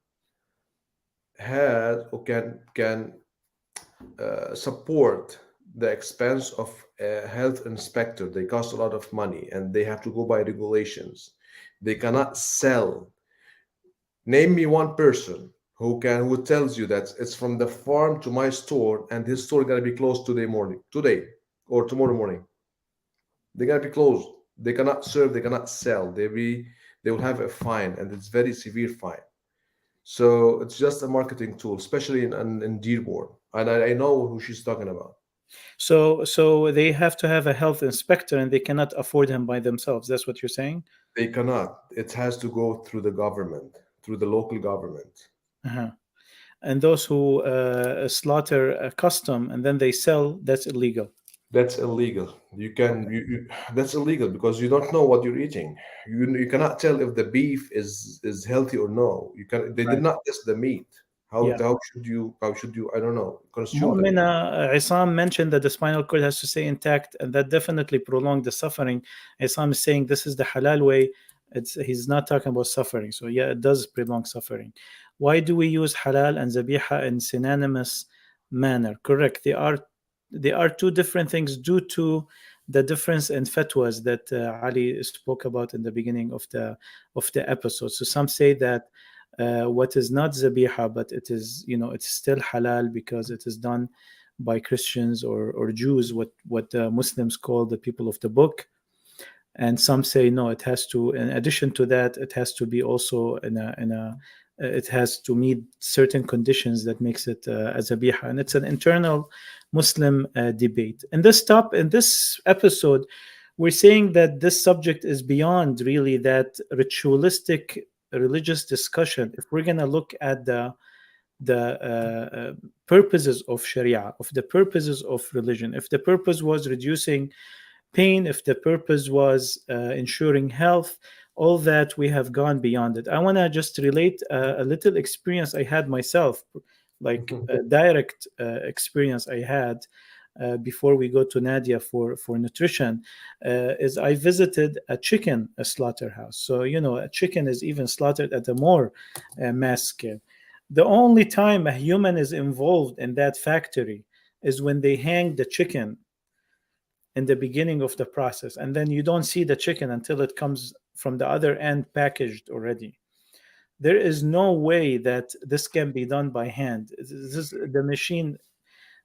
has or can support the expense of a health inspector. They cost a lot of money and they have to go by regulations. They cannot sell. Name me one person who tells you that it's from the farm to my store and his store gonna be closed today or tomorrow morning. They're gonna be closed. They cannot serve. They cannot sell. They will have a fine, and it's very severe fine. So it's just a marketing tool, especially in Dearborn. And I know who she's talking about. So they have to have a health inspector, and they cannot afford him by themselves. That's what you're saying? They cannot. It has to go through the government, through the local government. Uh-huh. And those who slaughter a custom and then they sell, that's illegal. That's illegal. That's illegal because you don't know what you're eating. You cannot tell if the beef is healthy or no. You can They did Right. not test the meat. Yeah. How should you I don't know consume the meat. Mu'mina Issam mentioned that the spinal cord has to stay intact, and that definitely prolonged the suffering. Issam is saying this is the halal way. He's not talking about suffering. So yeah, it does prolong suffering. Why do we use halal and zabiha in synonymous manner? Correct. They are two different things due to the difference in fatwas that Ali spoke about in the beginning of the episode. So some say that what is not zabiha, but it is, it's still halal because it is done by Christians or Jews, what Muslims call the people of the book. And some say no, it has to, in addition to that, it has to be also it has to meet certain conditions that makes it a zabiha, and it's an internal Muslim debate. In this episode, we're saying that this subject is beyond really that ritualistic religious discussion. If we're going to look at the purposes of Sharia, of the purposes of religion, if the purpose was reducing pain, if the purpose was ensuring health, all that, we have gone beyond it. I want to just relate a little experience I had myself, like a direct experience I had before we go to Nadia for nutrition, is I visited a slaughterhouse. So, a chicken is even slaughtered at a more mass scale. The only time a human is involved in that factory is when they hang the chicken in the beginning of the process, and then you don't see the chicken until it comes from the other end packaged already. There is no way that this can be done by hand. The machine,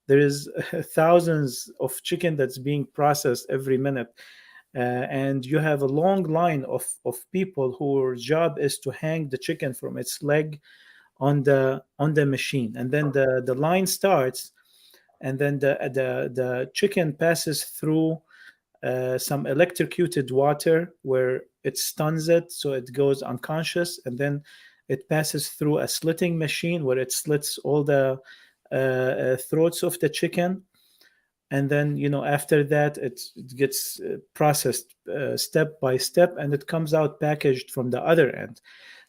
there is thousands of chicken that's being processed every minute, and you have a long line of people whose job is to hang the chicken from its leg on the machine, and then the line starts, and then the chicken passes through some electrocuted water where it stuns it so it goes unconscious, and then it passes through a slitting machine where it slits all the throats of the chicken, and then after that it gets processed step by step, and it comes out packaged from the other end.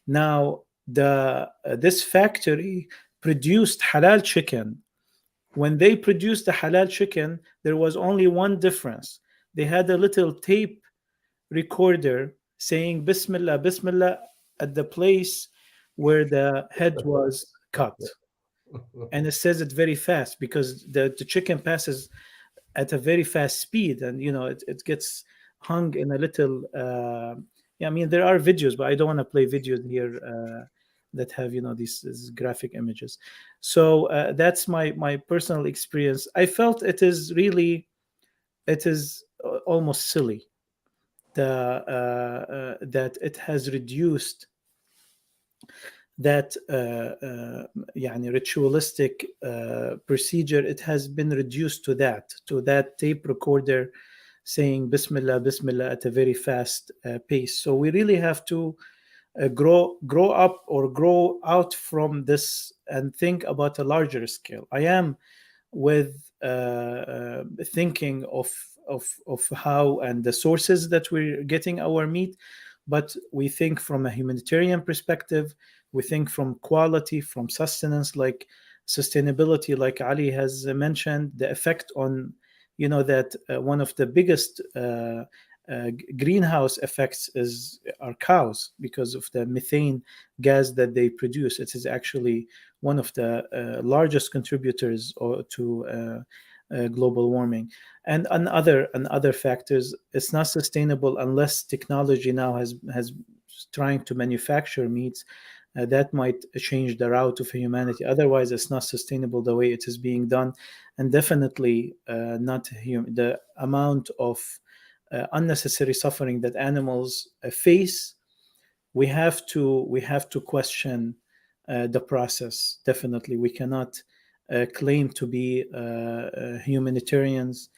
Now the this factory produced halal chicken. When they produced the halal chicken, there was only one difference. They had a little tape recorder saying Bismillah, Bismillah at the place where the head was cut. And it says it very fast because the chicken passes at a very fast speed, and it gets hung in a little yeah, I mean, there are videos, but I don't want to play videos here that have these graphic images. So that's my personal experience. I felt it is almost silly that it has reduced that يعني ritualistic procedure. It has been reduced to that tape recorder saying Bismillah, Bismillah at a very fast pace. So we really have to grow up or grow out from this and think about a larger scale. I am with thinking of how and the sources that we're getting our meat, but we think from a humanitarian perspective. We think from quality, from sustenance, like sustainability, like Ali has mentioned, the effect on that one of the biggest greenhouse effects are cows, because of the methane gas that they produce. It is actually one of the largest contributors to global warming, and other factors. It's not sustainable unless technology now has trying to manufacture meats that might change the route of humanity. Otherwise, it's not sustainable the way it is being done, and definitely not the amount of unnecessary suffering that animals face. We have to question the process. Definitely, we cannot claim to be humanitarians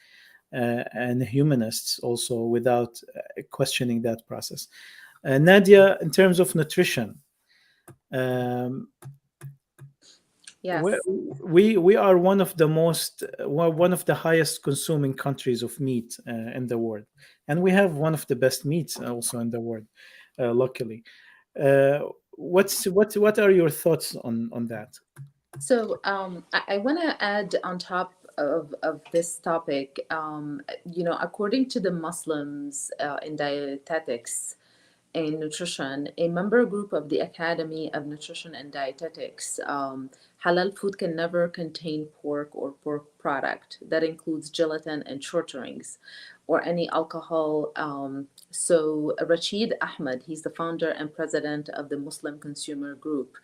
and humanists also without questioning that process. Nadia, in terms of nutrition, Yes. we are one of the highest consuming countries of meat in the world, and we have one of the best meats also in the world, luckily. What are your thoughts on that? So I want to add on top of this topic, according to the Muslims in dietetics and nutrition, a member group of the Academy of Nutrition and Dietetics, halal food can never contain pork or pork product. That includes gelatin and shortenings or any alcohol. So Rashid Ahmed, he's the founder and president of the Muslim Consumer Group,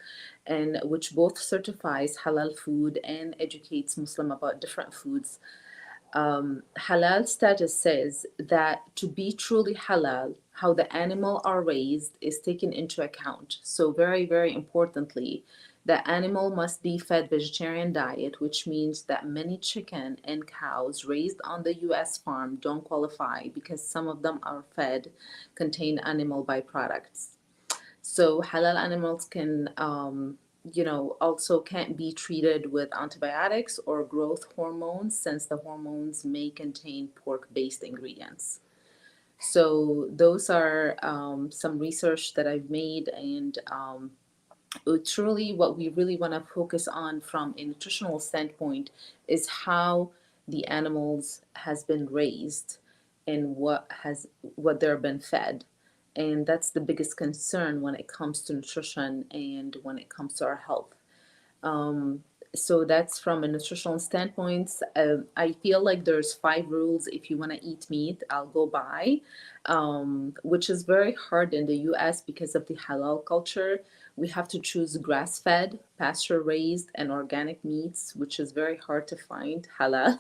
and which both certifies halal food and educates Muslim about different foods. Halal status says that to be truly halal, how the animal are raised is taken into account. So very, very importantly, the animal must be fed vegetarian diet, which means that many chicken and cows raised on the US farm don't qualify because some of them are fed contain animal byproducts. So halal animals can also can't be treated with antibiotics or growth hormones, since the hormones may contain pork-based ingredients. So those are some research that I've made, and truly what we really want to focus on from a nutritional standpoint is how the animals has been raised and what they're been fed. And that's the biggest concern when it comes to nutrition and when it comes to our health. Um, so that's from a nutritional standpoint. I feel like there's 5 rules if you want to eat meat, I'll go by, which is very hard in the US because of the halal culture. We have to choose grass-fed, pasture-raised, and organic meats, which is very hard to find halal,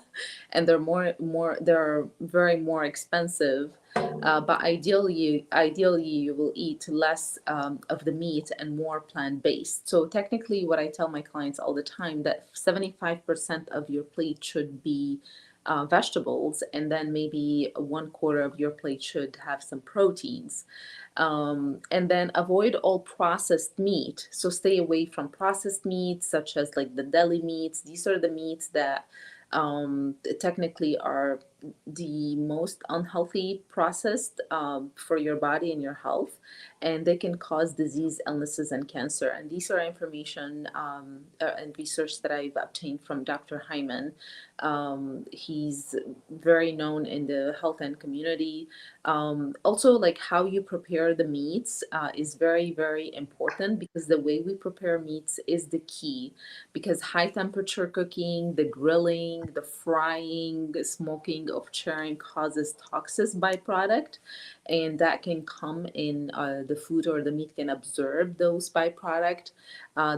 and they're very more expensive. But ideally, you will eat less of the meat and more plant-based. So technically, what I tell my clients all the time, that 75% of your plate should be vegetables, and then maybe 1/4 of your plate should have some proteins. And then avoid all processed meat. So stay away from processed meats, such as like the deli meats. These are the meats that technically are the most unhealthy processed for your body and your health, and they can cause disease, illnesses, and cancer. And these are information and research that I've obtained from Dr. Hyman. He's very known in the health and community. Also, like how you prepare the meats is very, very important, because the way we prepare meats is the key. Because high temperature cooking, the grilling, the frying, the smoking of charring causes toxic byproduct, and that can come in the food, or the meat can absorb those byproduct.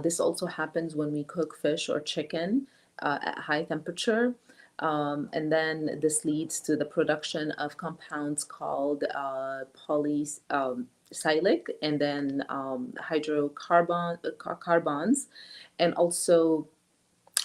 This also happens when we cook fish or chicken at high temperature. And then this leads to the production of compounds called polycyclic, and then carbons, and also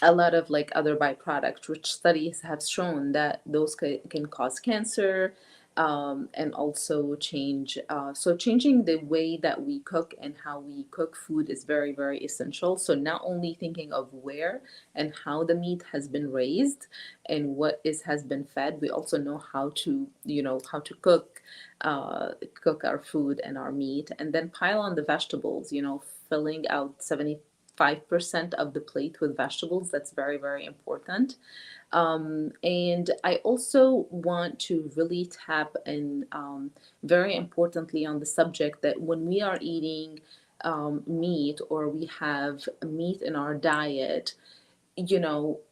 a lot of like other byproducts, which studies have shown that those can cause cancer, and also change. So changing the way that we cook and how we cook food is very, very essential. So not only thinking of where and how the meat has been raised and what is has been fed, we also know how to, how to cook our food and our meat, and then pile on the vegetables, filling out 75% of the plate with vegetables. That's very, very important. And I also want to really tap in, very importantly, on the subject that when we are eating meat, or we have meat in our diet,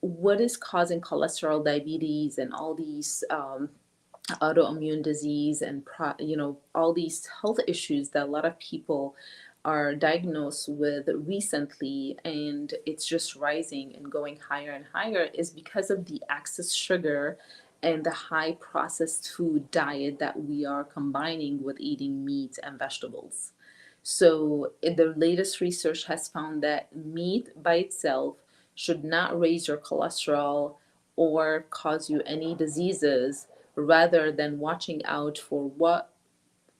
what is causing cholesterol, diabetes, and all these autoimmune disease, and all these health issues that a lot of people are diagnosed with recently, and it's just rising and going higher and higher, is because of the excess sugar and the high processed food diet that we are combining with eating meat and vegetables. So the latest research has found that meat by itself should not raise your cholesterol or cause you any diseases, rather than watching out for what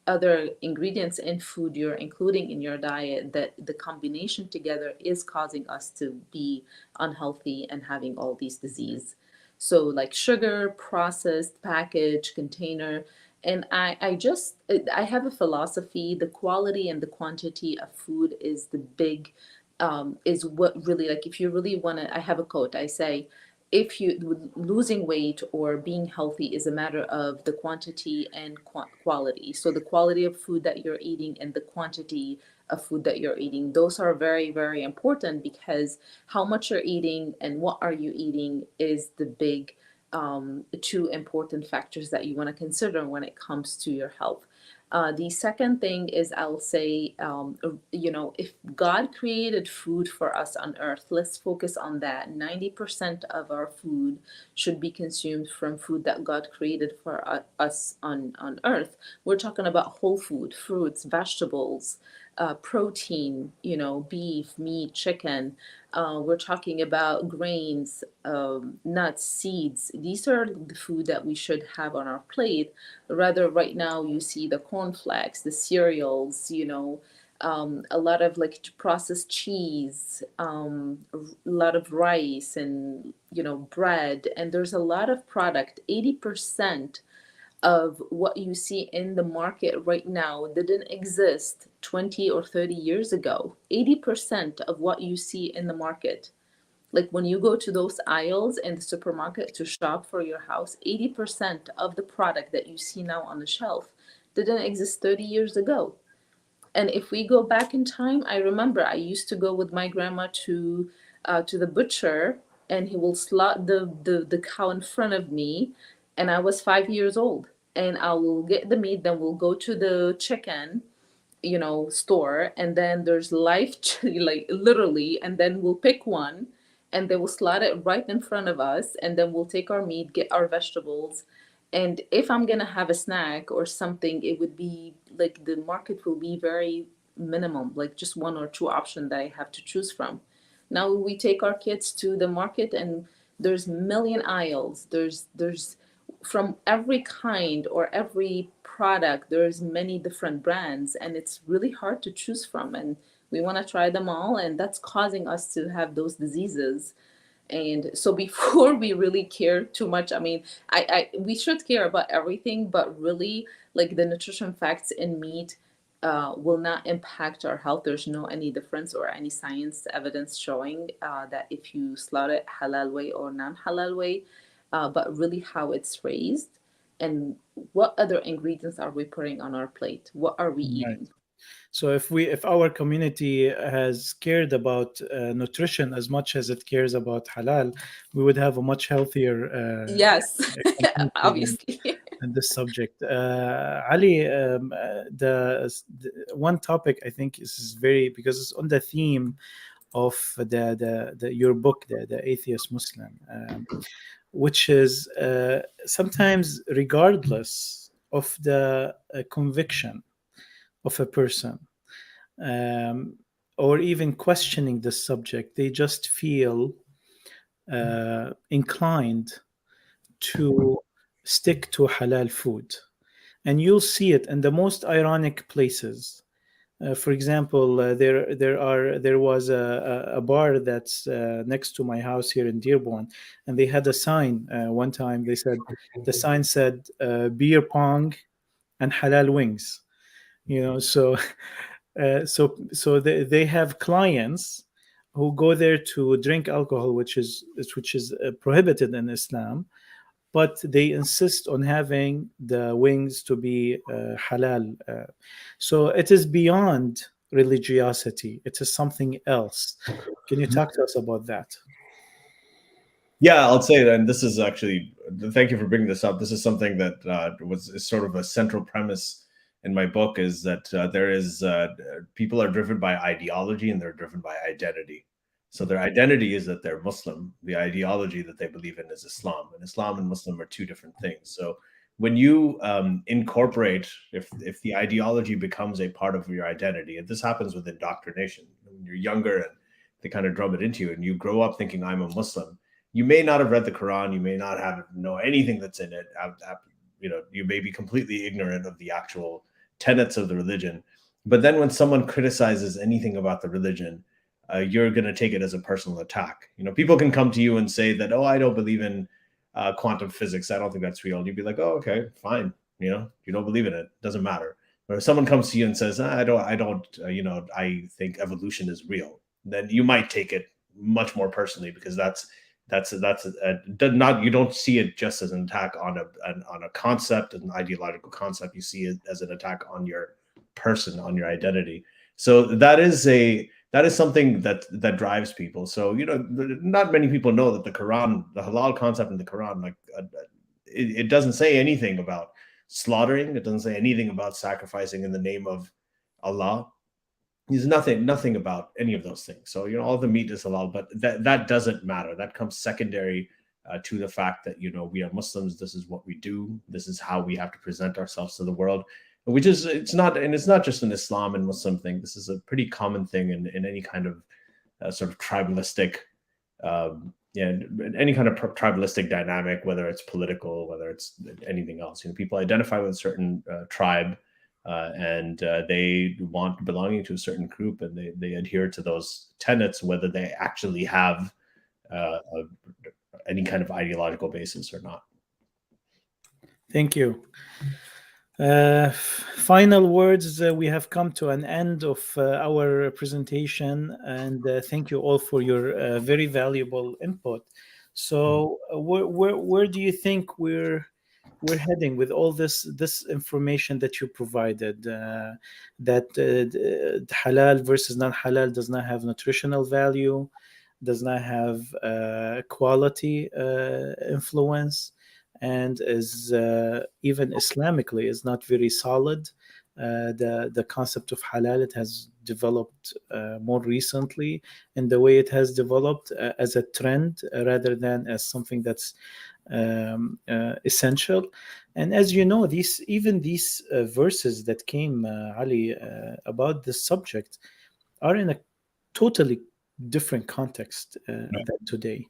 other ingredients in food you're including in your diet, that the combination together is causing us to be unhealthy and having all these disease. So like sugar, processed, package, container. And I have a philosophy: the quality and the quantity of food is the big, is what really, like, if you really want to, I have a quote, I say, if you losing weight or being healthy is a matter of the quantity and quality. So the quality of food that you're eating and the quantity of food that you're eating, those are very, very important, because how much you're eating and what are you eating is the big, two important factors that you want to consider when it comes to your health. The second thing is, I'll say, if God created food for us on earth, let's focus on that. 90% of our food should be consumed from food that God created for us on earth. We're talking about whole food, fruits, vegetables, protein, beef, meat, chicken. We're talking about grains, nuts, seeds. These are the food that we should have on our plate. Rather, right now, you see the cornflakes, the cereals, a lot of like processed cheese, a lot of rice, and, bread. And there's a lot of product. 80% of what you see in the market right now didn't exist 20 or 30 years ago. 80% of what you see in the market, like when you go to those aisles in the supermarket to shop for your house, 80% of the product that you see now on the shelf didn't exist 30 years ago. And if we go back in time, I remember I used to go with my grandma to the butcher, and he will slaughter the cow in front of me, and I was 5 years old. And I will get the meat, then we'll go to the chicken, store, and then there's like literally, and then we'll pick one, and they will slaughter it right in front of us, and then we'll take our meat, get our vegetables. And if I'm gonna have a snack or something, it would be like the market will be very minimum, like just one or two options that I have to choose from. Now we take our kids to the market, and there's million aisles. There's from every kind or every product, there's many different brands, and it's really hard to choose from. And we want to try them all, and that's causing us to have those diseases. And so before we really care too much, I mean, we should care about everything, but really, like, the nutrition facts in meat will not impact our health. There's no any difference or any science evidence showing that if you slaughter it halal way or non-halal way, but really how it's raised and what other ingredients are we putting on our plate? What are we eating? So if our community has cared about nutrition as much as it cares about halal, we would have a much healthier Yes, community obviously. in this subject. Ali, the one topic I think is very, because it's on the theme of your book, the Atheist Muslim, which is sometimes regardless of the conviction of a person, or even questioning the subject, they just feel inclined to stick to halal food. And you'll see it in the most ironic places. For example, there was a bar that's next to my house here in Dearborn, and they had a sign one time. They said, the sign said beer pong and halal wings. So they have clients who go there to drink alcohol, which is prohibited in Islam, but they insist on having the wings to be halal. So it is beyond religiosity. It is something else. Can you talk to us about that? Yeah, I'll say that. And this is actually, thank you for bringing this up. This is something that is sort of a central premise in my book, is that people are driven by ideology and they're driven by identity. So their identity is that they're Muslim. The ideology that they believe in is Islam. And Islam and Muslim are two different things. So when you incorporate, if the ideology becomes a part of your identity, and this happens with indoctrination, when you're younger and they kind of drum it into you, and you grow up thinking I'm a Muslim, you may not have read the Quran, you may not know anything that's in it. You may be completely ignorant of the actual tenets of the religion. But then when someone criticizes anything about the religion, you're going to take it as a personal attack. People can come to you and say that, oh, I don't believe in quantum physics. I don't think that's real. And you'd be like, oh, okay, fine. You don't believe in it. Doesn't matter. But if someone comes to you and says, I think evolution is real, then you might take it much more personally, because you don't see it just as an attack on a concept, an ideological concept. You see it as an attack on your person, on your identity. So that is something that drives people. So not many people know that the Quran, the halal concept in the Quran, it doesn't say anything about slaughtering. It doesn't say anything about sacrificing in the name of Allah. There's nothing about any of those things. So all the meat is halal, but that doesn't matter. That comes secondary to the fact that we are Muslims. This is what we do. This is how we have to present ourselves to the world. It's not just an Islam and Muslim thing. This is a pretty common thing in any kind of sort of tribalistic, any kind of tribalistic dynamic, whether it's political, whether it's anything else. People identify with a certain tribe. And they want belonging to a certain group, and they adhere to those tenets, whether they actually have any kind of ideological basis or not. Thank you. Final words. We have come to an end of our presentation, and thank you all for your very valuable input. So where do you think we're heading with all this information that you provided, that halal versus non-halal does not have nutritional value, does not have quality influence, and is even Islamically is not very solid. The concept of halal, it has developed more recently, and the way it has developed as a trend rather than as something that's essential. And as you know, these verses that came, Ali, about this subject are in a totally different context than today.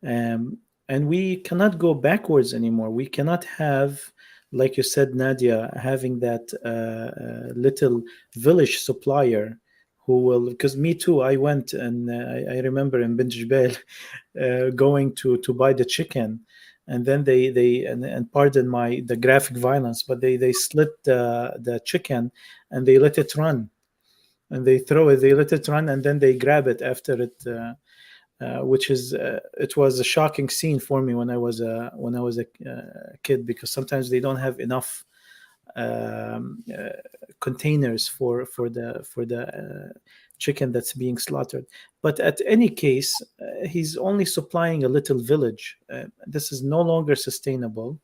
And we cannot go backwards anymore. We cannot have, like you said, Nadia, having that little village supplier who will, because me too, I went and I remember in Bin Jbel going to buy the chicken, and then and pardon the graphic violence, but they slit the chicken and they let it run, and they let it run, and then they grab it after it, which is it was a shocking scene for me when I was a kid, because sometimes they don't have enough um, uh, containers for the chicken that's being slaughtered. But at any case, he's only supplying a little village. This is no longer sustainable,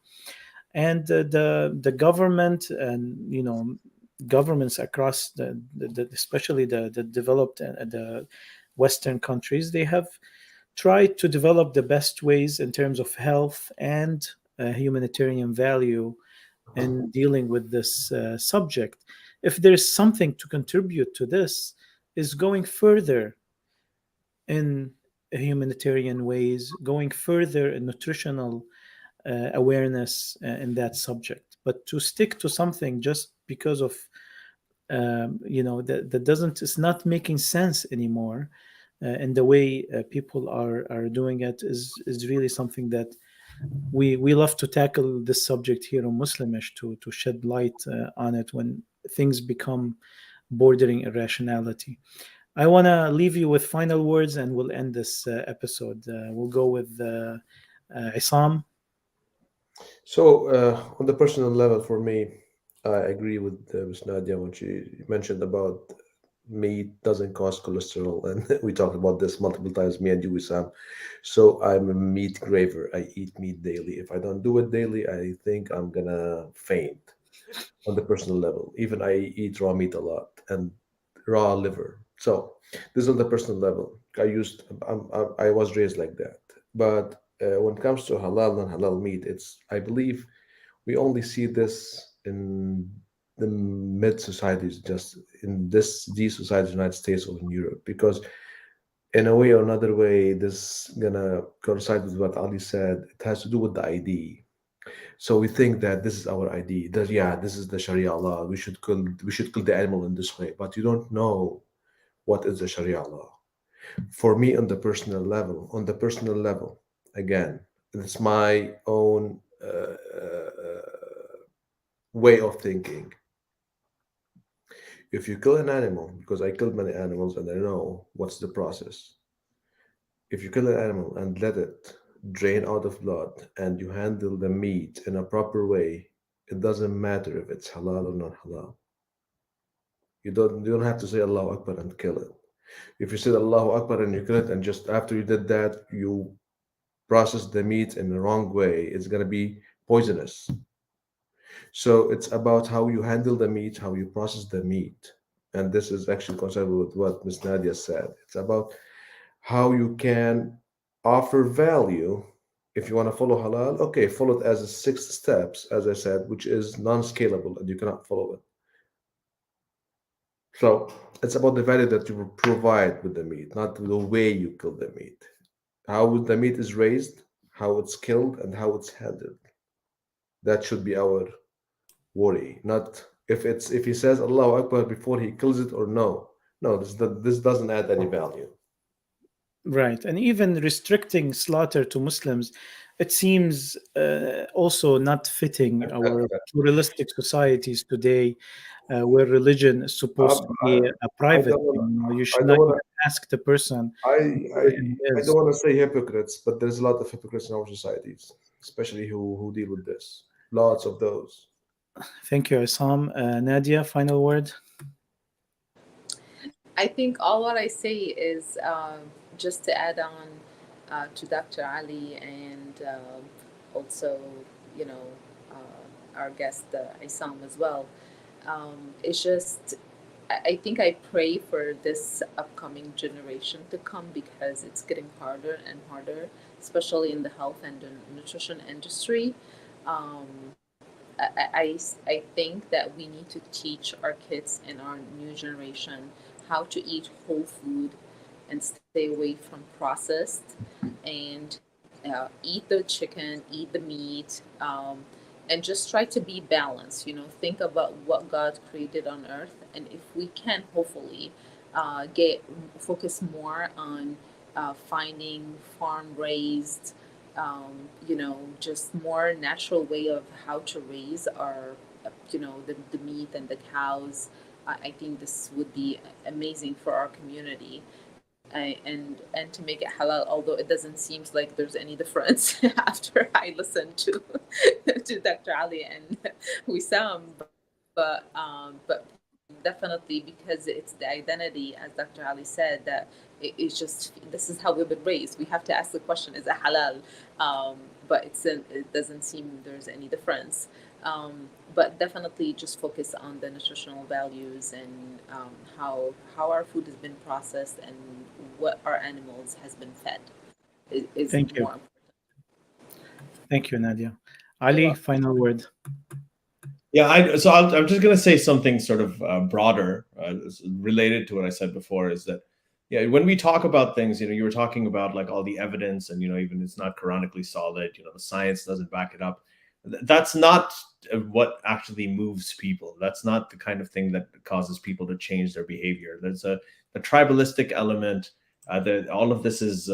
and the government, and governments across especially the developed and the Western countries, they have tried to develop the best ways in terms of health and humanitarian value in dealing with this subject. If there's something to contribute to this, is going further in humanitarian ways, going further in nutritional awareness in that subject. But to stick to something just because of that doesn't, it's not making sense anymore, and the way people are doing it is really something that we love to tackle this subject here on Muslimish, to shed light on it when things become bordering irrationality. I want to leave you with final words, and we'll end this episode. We'll go with Issam. So, on the personal level, for me, I agree with Ms. Nadia when she mentioned about meat doesn't cause cholesterol, and we talked about this multiple times, me and you, Wissam. So, I'm a meat graver. I eat meat daily. If I don't do it daily, I think I'm gonna faint on the personal level. Even I eat raw meat a lot and raw liver. So, this is on the personal level. I was raised like that. But when it comes to halal and halal meat, I believe we only see this in the mid societies, just in these societies, United States or in Europe, because in a way or another way, this gonna coincide with what Ali said. It has to do with the ID. So we think that this is our ID. That, yeah, this is the Sharia law. We should kill the animal in this way, but you don't know what is the Sharia law. For me, on the personal level, again, it's my own way of thinking. If you kill an animal, because I killed many animals and I know what's the process. If you kill an animal and let it drain out of blood and you handle the meat in a proper way, it doesn't matter if it's halal or not halal. You don't have to say Allahu Akbar and kill it. If you said Allahu Akbar and you kill it, and just after you did that, you process the meat in the wrong way, it's going to be poisonous. So it's about how you handle the meat, how you process the meat. And this is actually concerned with what Miss Nadia said. It's about how you can offer value. If you want to follow halal, okay, follow it as a 6 steps, as I said, which is non-scalable and you cannot follow it. So it's about the value that you provide with the meat, not the way you kill the meat. How the meat is raised, how it's killed, and how it's handled. That should be our worry. Not if he says Allahu Akbar before he kills it or no. No, this doesn't add any value. Right, and even restricting slaughter to Muslims, it seems also not fitting our pluralistic societies today, where religion is Um, supposed to be I, a I private don't wanna, thing. You I should don't not even wanna, ask the person I, what I, religion he I is. don't want to say hypocrites, but there's a lot of hypocrites in our societies, especially who deal with this. Lots of those. Thank you, Isam. Nadia, final word. I think all what I say is just to add on to Dr. Ali and also, you know, our guest Issam as well. It's just, I think I pray for this upcoming generation to come because it's getting harder and harder, especially in the health and the nutrition industry. Um, I think that we need to teach our kids and our new generation how to eat whole food and stay away from processed and eat the chicken, eat the meat, and just try to be balanced. You know, think about what God created on earth, and if we can hopefully get focus more on finding farm raised just more natural way of how to raise our, the meat and the cows. I think this would be amazing for our community. And to make it halal, although it doesn't seem like there's any difference after I listened to Dr. Ali and Wissam, but definitely, because it's the identity, as Dr. Ali said, that it's just, this is how we've been raised. We have to ask the question, is it halal? But it doesn't seem there's any difference. But definitely just focus on the nutritional values and how our food has been processed and what our animals has been fed is Thank you. more important. Thank you, Nadia. Ali, final word. Yeah, I'm just going to say something sort of broader, related to what I said before, is that, yeah, when we talk about things, you were talking about like all the evidence and, even it's not Quranically solid, the science doesn't back it up. That's not what actually moves people. That's not the kind of thing that causes people to change their behavior. There's a tribalistic element. All of this is,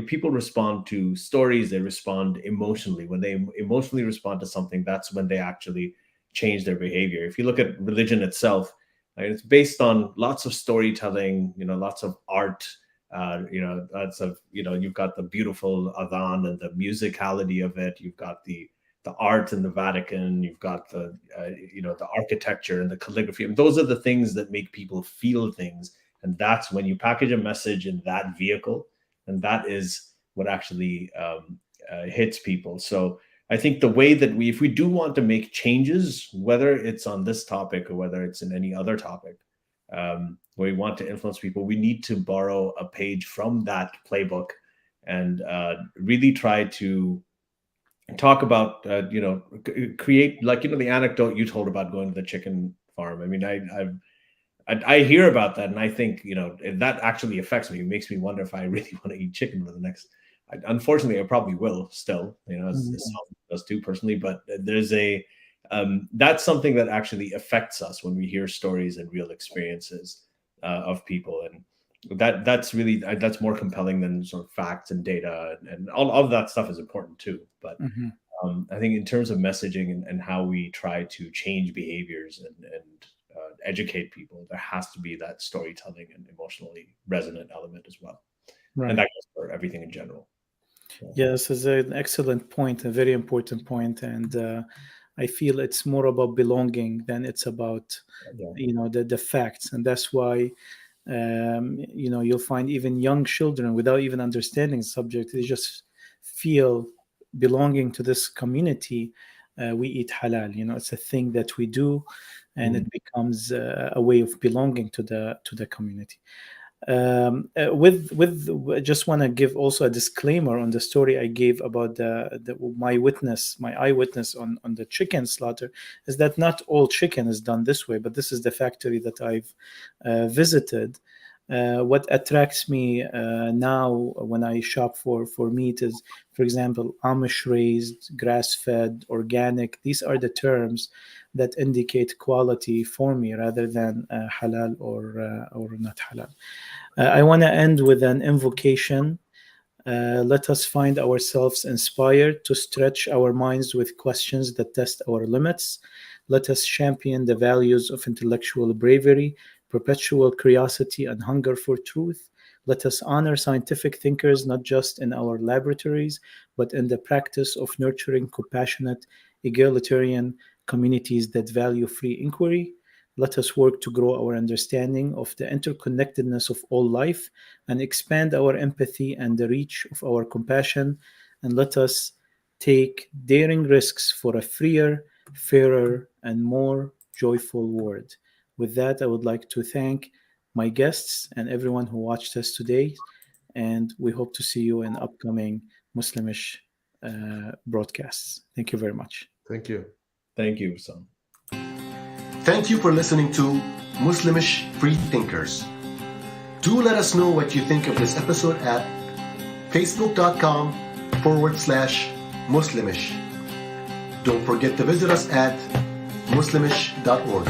people respond to stories. They respond emotionally. When they emotionally respond to something, that's when they actually change their behavior. If you look at religion itself, right, it's based on lots of storytelling, lots of art, lots of, you've got the beautiful adhan and the musicality of it. You've got the art in the Vatican. You've got the architecture and the calligraphy. And those are the things that make people feel things. And that's when you package a message in that vehicle, and that is what actually hits people. So I think the way that if we do want to make changes, whether it's on this topic or whether it's in any other topic, where we want to influence people, we need to borrow a page from that playbook and really try to talk about, create, like, the anecdote you told about going to the chicken farm. I mean, I hear about that, and I think, that actually affects me. It makes me wonder if I really want to eat chicken for the next. Unfortunately, I probably will still, as does too personally. But there's that's something that actually affects us when we hear stories and real experiences of people, and that's more compelling than sort of facts and data, and all of that stuff is important too. But I think in terms of messaging and how we try to change behaviors and educate people, there has to be that storytelling and emotionally resonant element as well. Right. And that goes for everything in general. So. Yes, it's an excellent point, a very important point. And I feel it's more about belonging than it's about, the facts. And that's why, you'll find even young children, without even understanding the subject, they just feel belonging to this community. We eat halal, it's a thing that we do, and it becomes a way of belonging to the community. Just want to give also a disclaimer on the story I gave about my eyewitness on the chicken slaughter, is that not all chicken is done this way, but this is the factory that I've visited. What attracts me now when I shop for meat is, for example, Amish raised, grass-fed, organic. These are the terms that indicate quality for me, rather than halal or not halal. I want to end with an invocation. Let us find ourselves inspired to stretch our minds with questions that test our limits. Let us champion the values of intellectual bravery, perpetual curiosity, and hunger for truth. Let us honor scientific thinkers, not just in our laboratories, but in the practice of nurturing compassionate, egalitarian communities that value free inquiry. Let us work to grow our understanding of the interconnectedness of all life and expand our empathy and the reach of our compassion. And let us take daring risks for a freer, fairer, and more joyful world. With that, I would like to thank my guests and everyone who watched us today. And we hope to see you in upcoming Muslimish broadcasts. Thank you very much. Thank you. Thank you, Wissam. Thank you for listening to Muslimish Free Thinkers. Do let us know what you think of this episode at facebook.com/Muslimish. Don't forget to visit us at muslimish.org.